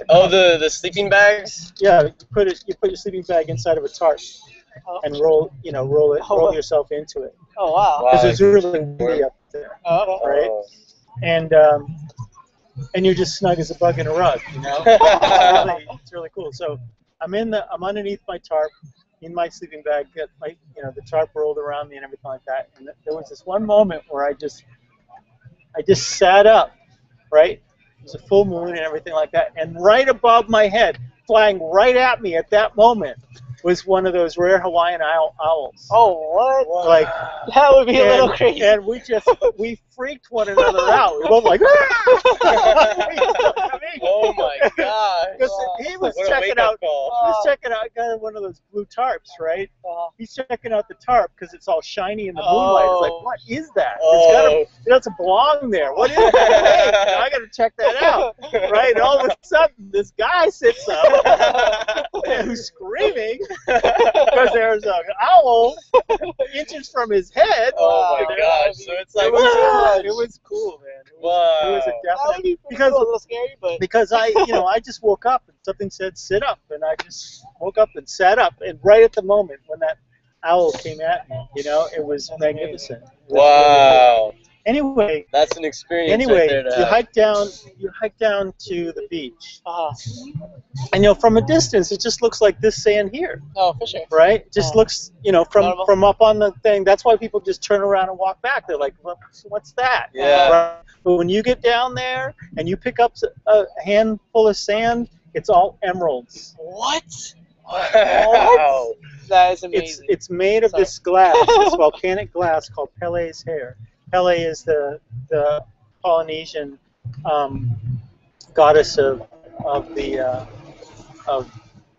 Oh, the sleeping bags. Yeah, you put your sleeping bag inside of a tarp and roll yourself into it. Oh wow. Because it's really windy up there, Oh, okay. right? Oh. and you're just snug as a bug in a rug, you know. It's really cool. So I'm underneath my tarp, in my sleeping bag, got my, the tarp rolled around me and everything like that. And there was this one moment where I just sat up, right? It was a full moon and everything like that, and right above my head, flying right at me at that moment, was one of those rare Hawaiian owls. Oh, what? Like, that would be a little crazy. And we freaked one another out. We were both like, Oh my god! Because he was checking out. He was checking out kind of one of those blue tarps, right? He's checking out the tarp because it's all shiny in the moonlight. It's like, what is that? It doesn't belong there. What is that? Hey, I got to check that out, right? And all of a sudden, this guy sits up who's screaming because there's an owl inches from his head. Oh my gosh! So it's like, it was cool, man. It was a definite, because a little scary, but because I just woke up and something said sit up, and I just woke up and sat up, and right at the moment when that owl came at me, it was magnificent. Wow. Anyway, that's an experience. Right there you hike down to the beach, and from a distance it just looks like this sand here. Oh, for sure. Right? It just looks, from up on the thing. That's why people just turn around and walk back. They're like, what's that? Yeah. Right? But when you get down there and you pick up a handful of sand, it's all emeralds. What? Wow. That is amazing. It's made of this glass, this volcanic glass called Pele's hair. Pele is the Polynesian goddess of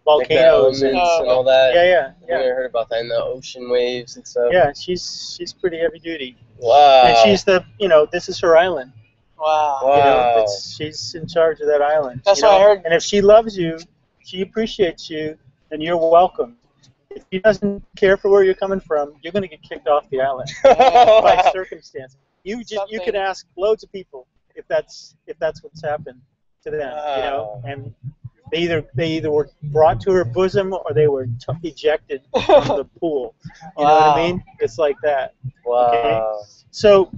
volcanoes and all that. Yeah. I heard about that in the ocean waves and stuff. Yeah, she's pretty heavy duty. Wow. And she's this is her island. Wow. Wow. She's in charge of that island. That's what I heard. And if she loves you, she appreciates you, then you're welcome. If she doesn't care for where you're coming from, you're going to get kicked off the island by circumstance. You can ask loads of people if that's what's happened to them, and they either were brought to her bosom or they were ejected from the pool. You know what I mean? It's like that. Wow. Okay? So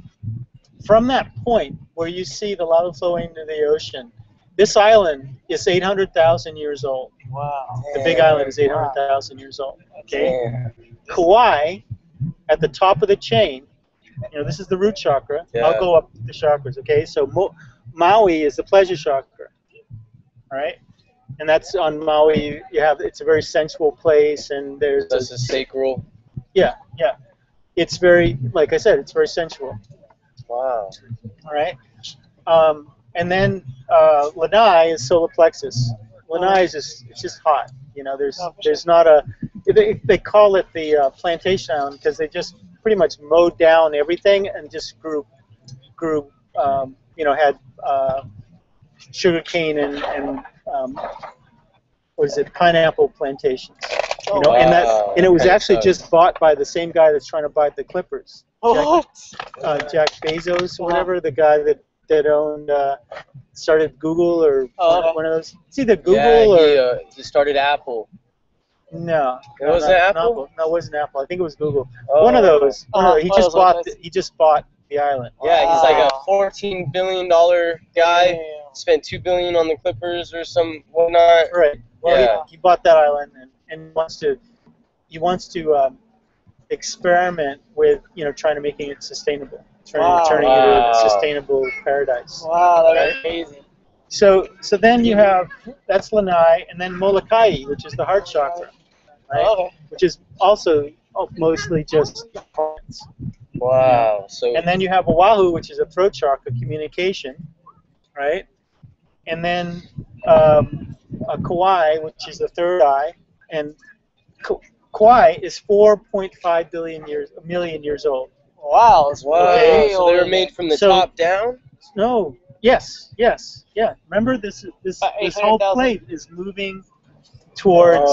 from that point where you see the lava flowing into the ocean, this island is 800,000 years old. Wow. The big island is 800,000 years old. Okay. Kauai, at the top of the chain, this is the root chakra. Yeah. I'll go up the chakras. Okay. So Maui is the pleasure chakra. All right. And that's on Maui. It's a very sensual place, and there's a sacral. Yeah. It's very, like I said, it's very sensual. Wow. All right. And then Lanai is solar plexus. Lanai is just hot. There's not a. They call it the plantation island because they just pretty much mowed down everything and just grew had sugarcane and what is it, pineapple plantations. And it was actually just bought by the same guy that's trying to buy the Clippers. Jack Bezos or whatever, the guy that owned started Google or one of those. It's either Google or he started Apple. No, it wasn't Apple. No, it wasn't Apple. I think it was Google. One of those. He just bought the island. Yeah, he's like a $14 billion guy. Spent $2 billion on the Clippers or some whatnot. Right. Well, he bought that island and he wants to experiment with trying to making it sustainable, turning it into a sustainable paradise. Wow, that's amazing. So then you have, that's Lanai, and then Molokai, which is the heart chakra, right? Which is also mostly just hearts. Wow. So. And then you have Oahu, which is a throat chakra, communication, right? And then Kauai, which is the third eye, and Kauai is 4.5 million years old. Wow. Okay. So they were made from the top down? No. Yes. Yeah. Remember, this whole plate is moving towards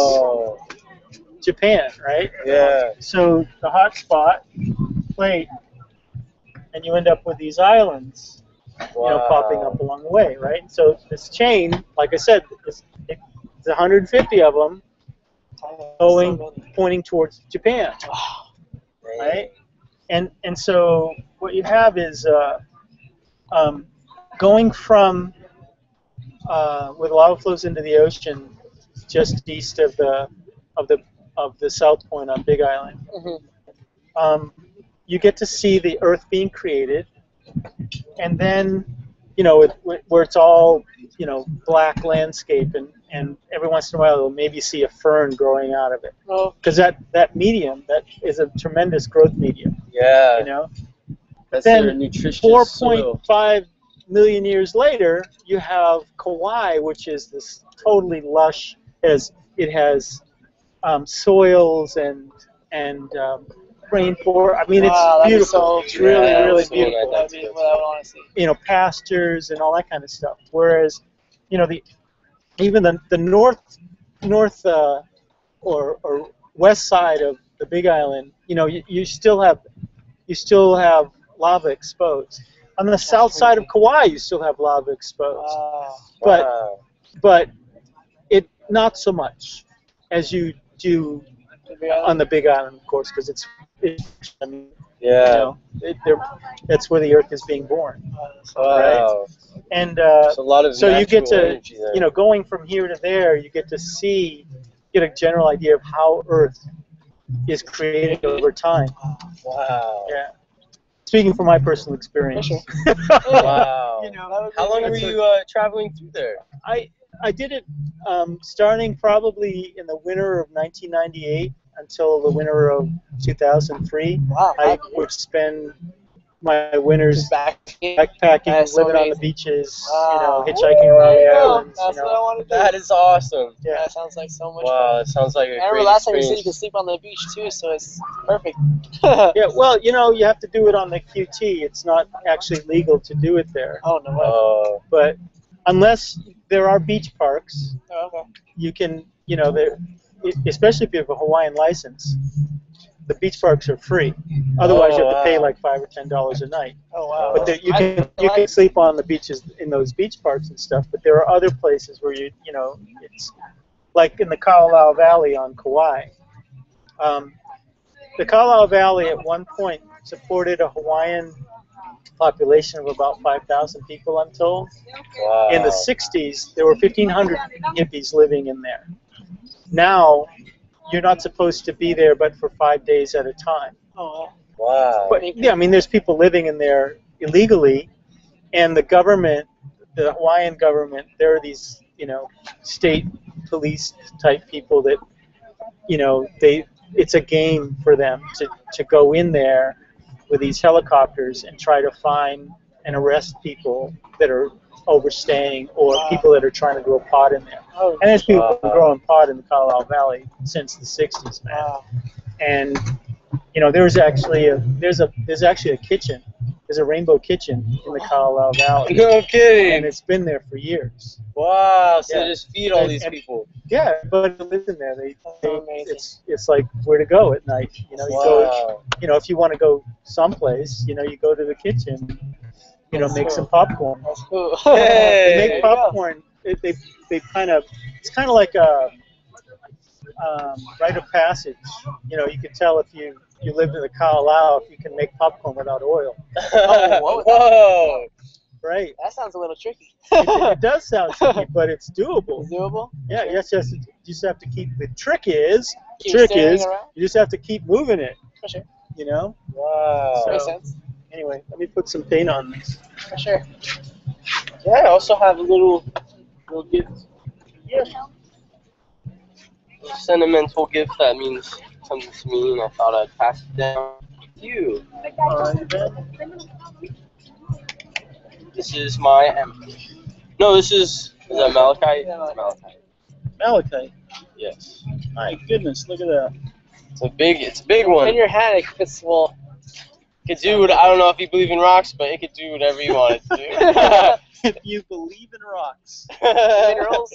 Japan, right? Yeah. So the hot spot plate, and you end up with these islands, popping up along the way, right? So this chain, like I said, it's 150 of them pointing towards Japan, right? And so what you have is going from where the lava flows into the ocean, just east of the South Point on Big Island. You get to see the Earth being created, and then, you know, where it's all, you know, black landscape, and every once in a while you'll maybe see a fern growing out of it. Because that medium, that is a tremendous growth medium. Yeah. You know. That's Then their nutritious 4.5 million years later, you have Kauai, which is this totally lush. It has soils and rainforest. I mean, it's beautiful. It's really, really beautiful. That'd be what I would want to see. You know, pastures and all that kind of stuff. Whereas, you know, even the north or west side of the Big Island, you know, you still have lava exposed. On the south side of Kauai, you still have lava exposed. But it not so much as you do on the Big Island, of course, because I mean, you know, that's where the Earth is being born. Right? And so you get to, you know, going from here to there, you get to get a general idea of how Earth is created over time. Wow. Yeah. Speaking from my personal experience. Wow. You know, how long were you traveling through there? I did it starting probably in the winter of 1998 until the winter of 2003. Wow. I would spend my winters backpacking, living on the beaches, you know, hitchhiking around the islands. That's what I want to do. That is awesome. Yeah. That sounds like so much Wow, fun. that sounds like a I remember great last time you said you experience. could sleep on the beach too, so it's perfect. Yeah, well, you know, you have to do it on the QT. It's not actually legal to do it there. Oh, no way. But unless there are beach parks, Oh, okay. you can, you know, especially if you have a Hawaiian license, the beach parks are free. Otherwise, you have to pay like $5 or $10 a night. Oh, wow. But you can sleep on the beaches in those beach parks and stuff. But there are other places where you know, it's like in the Kalalau Valley on Kauai. The Kalalau Valley at one point supported a Hawaiian population of about 5,000 people, I'm told. Wow. In the 60s, there were 1,500 hippies living in there. Now, you're not supposed to be there but for 5 days at a time. Oh, wow. But yeah, I mean, there's people living in there illegally, and the government, the Hawaiian government, there are these, you know, state police type people that, you know, it's a game for them to go in there with these helicopters and try to find and arrest people that are overstaying or people that are trying to grow pot in there. And there's people growing pot in the Kalalau Valley since the 60s, man. And you know, there's actually a kitchen. There's a rainbow kitchen in the Kalalau Valley. No kidding. And it's been there for years. Wow. So Yeah. they just feed all these people. Yeah, but they live in there. It's like where to go at night. You know, you go. You know, if you want to go someplace, you know, you go to the kitchen. You know, make some popcorn. that's cool. They make popcorn. They kind of, it's kind of like a rite of passage. You know, you can tell if you lived in the Kalalau if you can make popcorn without oil. Whoa. Right. That sounds a little tricky. It does sound tricky, but it's doable. It's doable? Yeah. Yes. You just have to keep. The trick is Keep staring around? you just have to keep moving it. For sure. You know. Wow. So, Makes sense. Anyway, let me put some paint on this. For sure. Yeah, I also have a little gift. Yeah. A sentimental gift that means something to me, and I thought I'd pass it down to you. This is my no, this is that malachite? It's malachite. Malachite. Yes. My goodness, look at that. It's a big one. In your hand, it fits well. It could do I don't know if you believe in rocks, but it could do whatever you want it to do. If you believe in rocks. Minerals?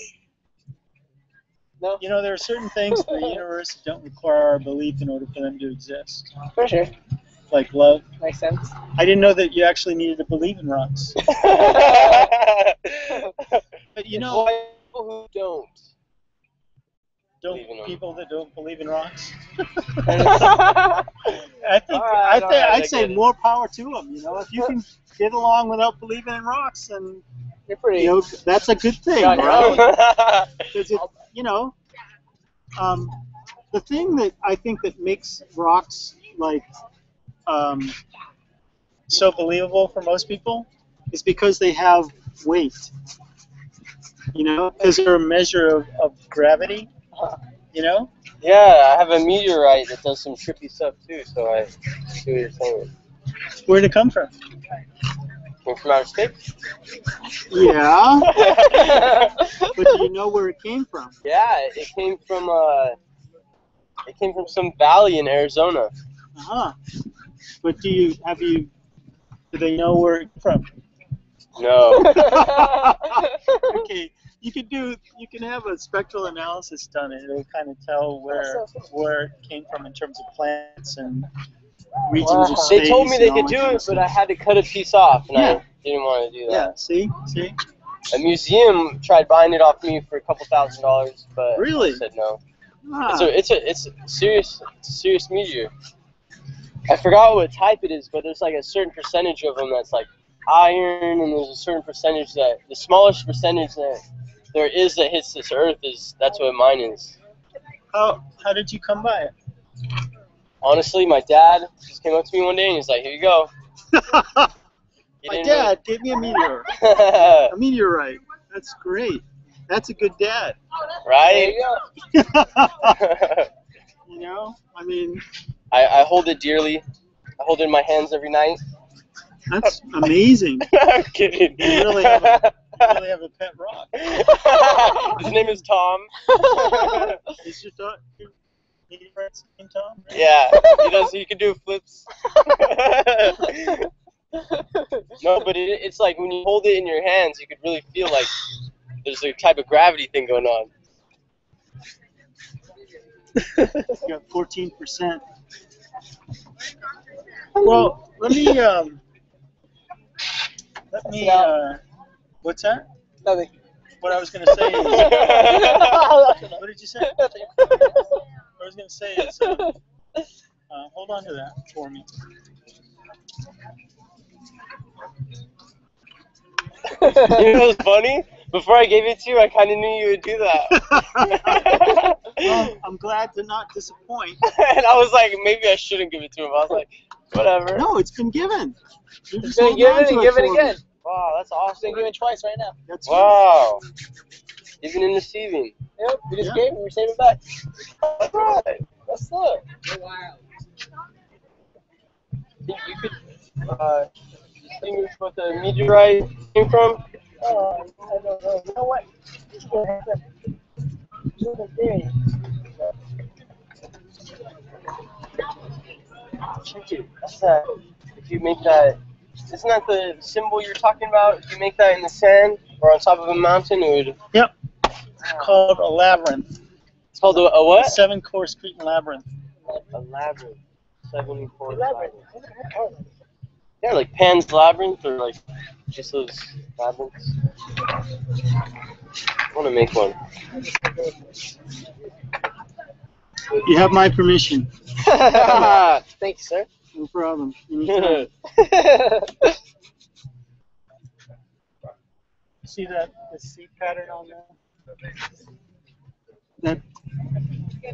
No? You know, there are certain things in the universe that don't require our belief in order for them to exist. For sure. Like love. Makes sense. I didn't know that you actually needed to believe in rocks. But you know, people who don't. believe in them. People that don't believe in rocks. Alright, I'd say get it. more power to them. You know, if you can get along without believing in rocks, then You're pretty. you know that's a good thing, Got it. right? Because you know, the thing that I think that makes rocks like so believable for most people is because they have weight. You know, because they're a measure of gravity. You know. Yeah, I have a meteorite that does some trippy stuff too, so I see what you're saying. Where'd it come from? Came from outer space? Yeah. But do you know where it came from? Yeah, it came from some valley in Arizona. Uh-huh. But do they know where it came from? No. Okay. You can have a spectral analysis done and it'll kind of tell where it came from in terms of plants and regions of space. They told me they and all could do that kind it, of but I stuff. had to cut a piece off, and Yeah. I didn't want to do that. Yeah, see? A museum tried buying it off me for a couple $1,000s, but Really? I said no. Ah. It's a serious meteor. I forgot what type it is, but there's like a certain percentage of them that's like iron, and there's a certain percentage that the smallest percentage that there is that hits this earth that's what mine is. How did you come by it? Honestly, my dad just came up to me one day and he's like, "Here you go." My dad gave me a meteor. Really... A meteorite. That's great. That's a good dad. Right? You know? I mean, I hold it dearly. I hold it in my hands every night. that's amazing. I'm kidding. You really have a pet rock. His name is Tom. Is your dog meteorite's name Tom? Right? Yeah, he can do flips. No, but it's like when you hold it in your hands, you could really feel like there's a type of gravity thing going on. You got 14%. Well, let me what's that? Nothing. What I was going to say is, what did you say? Nothing. What I was going to say is, hold on to that for me. You know what's funny? Before I gave it to you, I kind of knew you would do that. Well, I'm glad to not disappoint. And I was like, maybe I shouldn't give it to him. I was like, whatever. No, it's been given. You're It's just been holding on given to and it given for me. again. Wow, that's It's awesome. been given twice right now. That's Wow. Even in receiving. Yep, we just Yeah. gave and we're saving back. Alright. What's up? You could distinguish what the meteorite came from? I don't know. You know what? Check it. That's that. If you make that, isn't that the symbol you're talking about? If you make that in the sand or on top of a mountain, it would. Yep. It's called a labyrinth. It's called a what? 7-course Cretan labyrinth. A labyrinth. 7-course Labyrinth. labyrinth. Yeah, like Pan's Labyrinth or like just those labyrinths. I want to make one. You have my permission. Thank you, sir. No problem. Anytime. See the seed pattern on there? That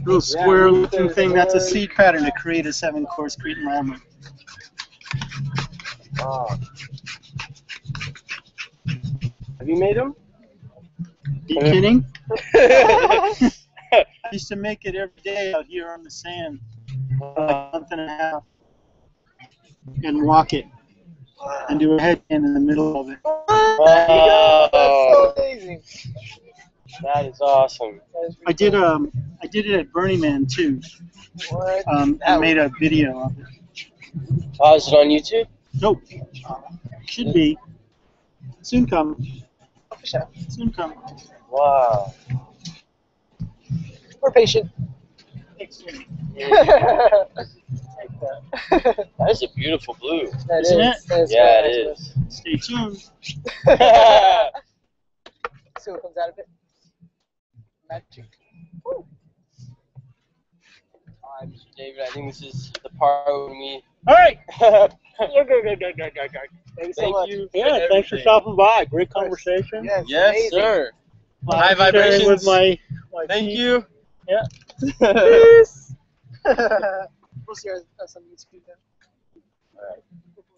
little square looking thing, that's a seed pattern to create a 7-course Cretan labyrinth. Wow. Have you made them? You kidding? I used to make it every day out here on the sand, like a month and a half, and walk it, and do a headstand in the middle of it. Wow. That's so amazing. That is awesome. I did it at Burning Man too. What? I made a video of it. Oh, is it on YouTube? Nope. Should be. Soon come. For sure. Soon come. Wow. We're patient. That is a beautiful blue. Isn't it? Yeah, it is. Stay tuned. See what comes out of it. Magic. Woo. Alright, Mr. David, I think this is the part with me. All right. Thanks so Thank much. you. Yeah, for thanks for everything. stopping by. Great conversation. Yes, Yes, amazing. sir. High High vibrations. with my Thank feet. you. Yeah. Peace. We'll see us on YouTube now. All right.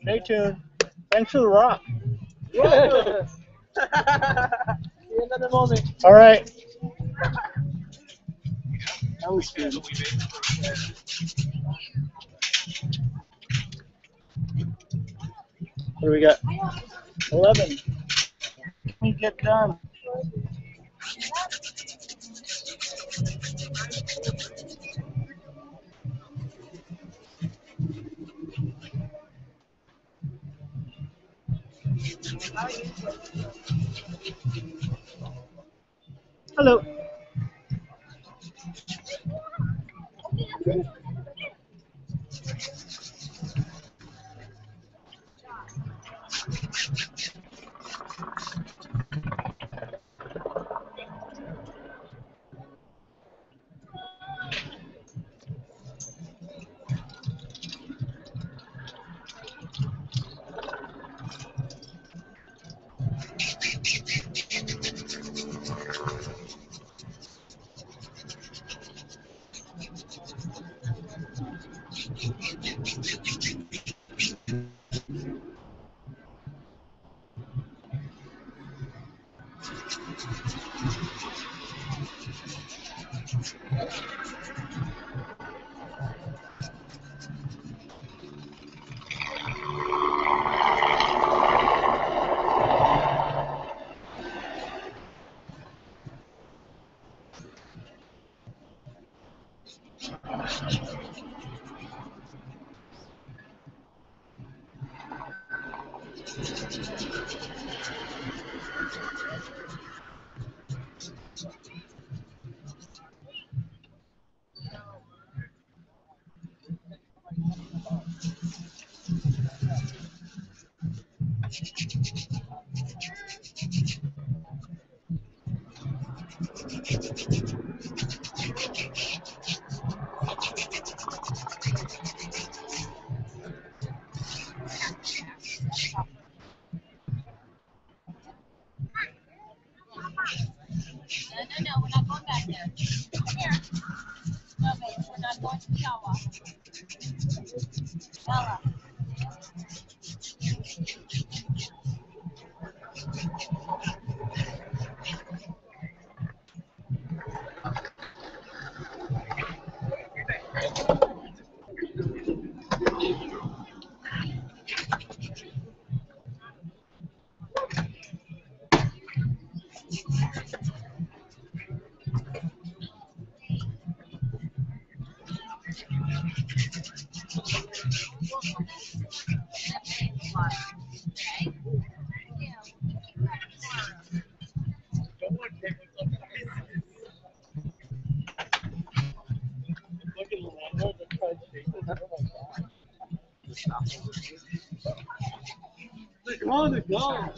Stay tuned. Thanks for the rock. See you in another moment. All right. That was good. What do we got? 11. We get done. Hello. No, we're not going back there. Come here. No, babe, we're not going to the shower. Bella. Oh, the go.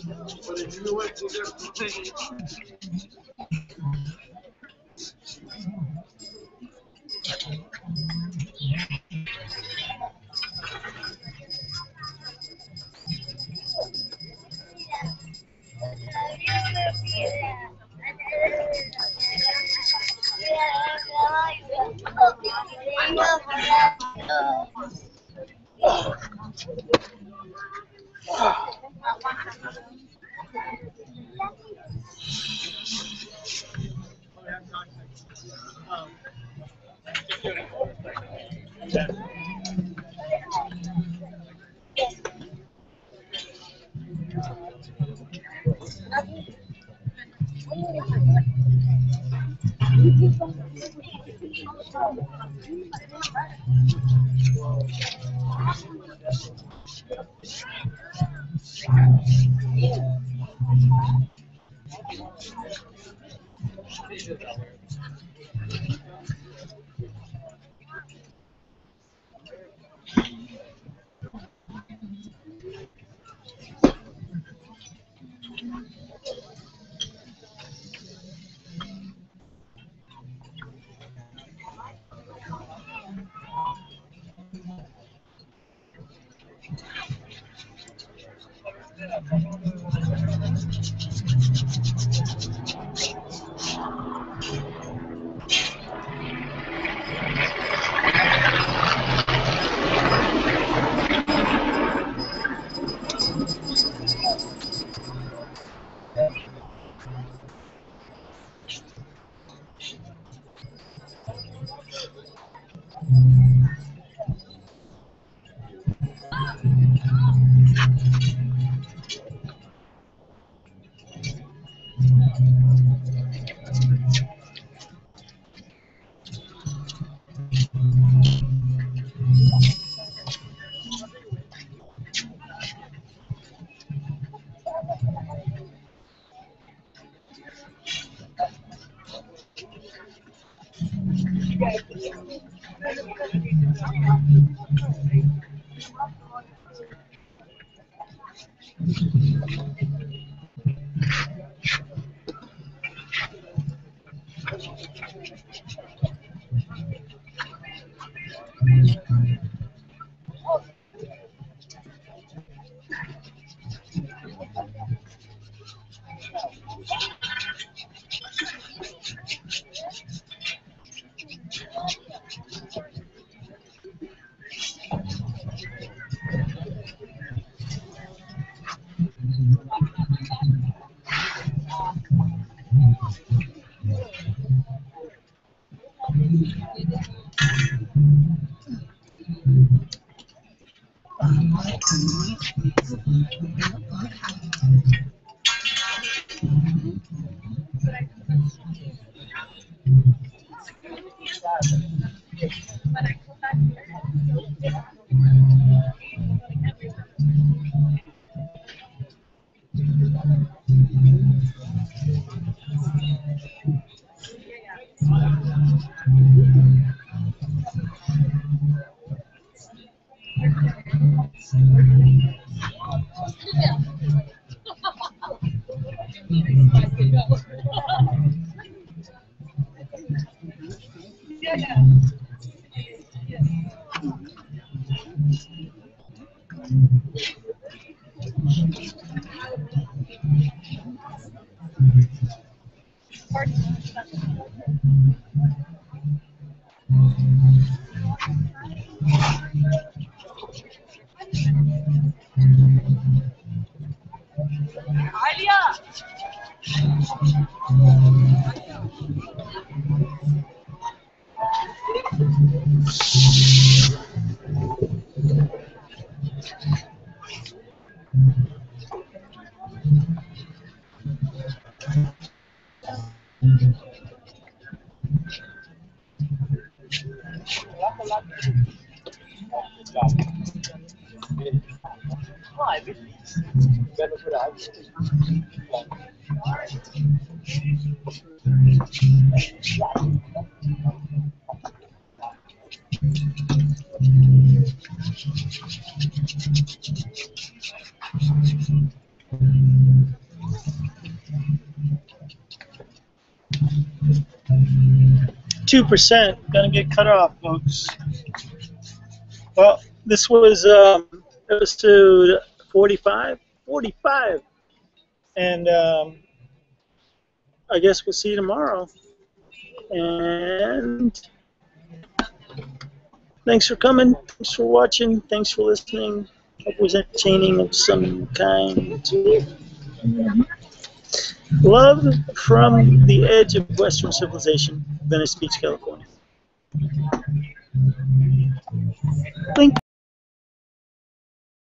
%, gonna get cut off, folks. Well, this was episode 45, and I guess we'll see you tomorrow. And thanks for coming, thanks for watching, thanks for listening. Hope it was entertaining of some kind. Love from the edge of Western civilization, Venice Beach, California. Blink.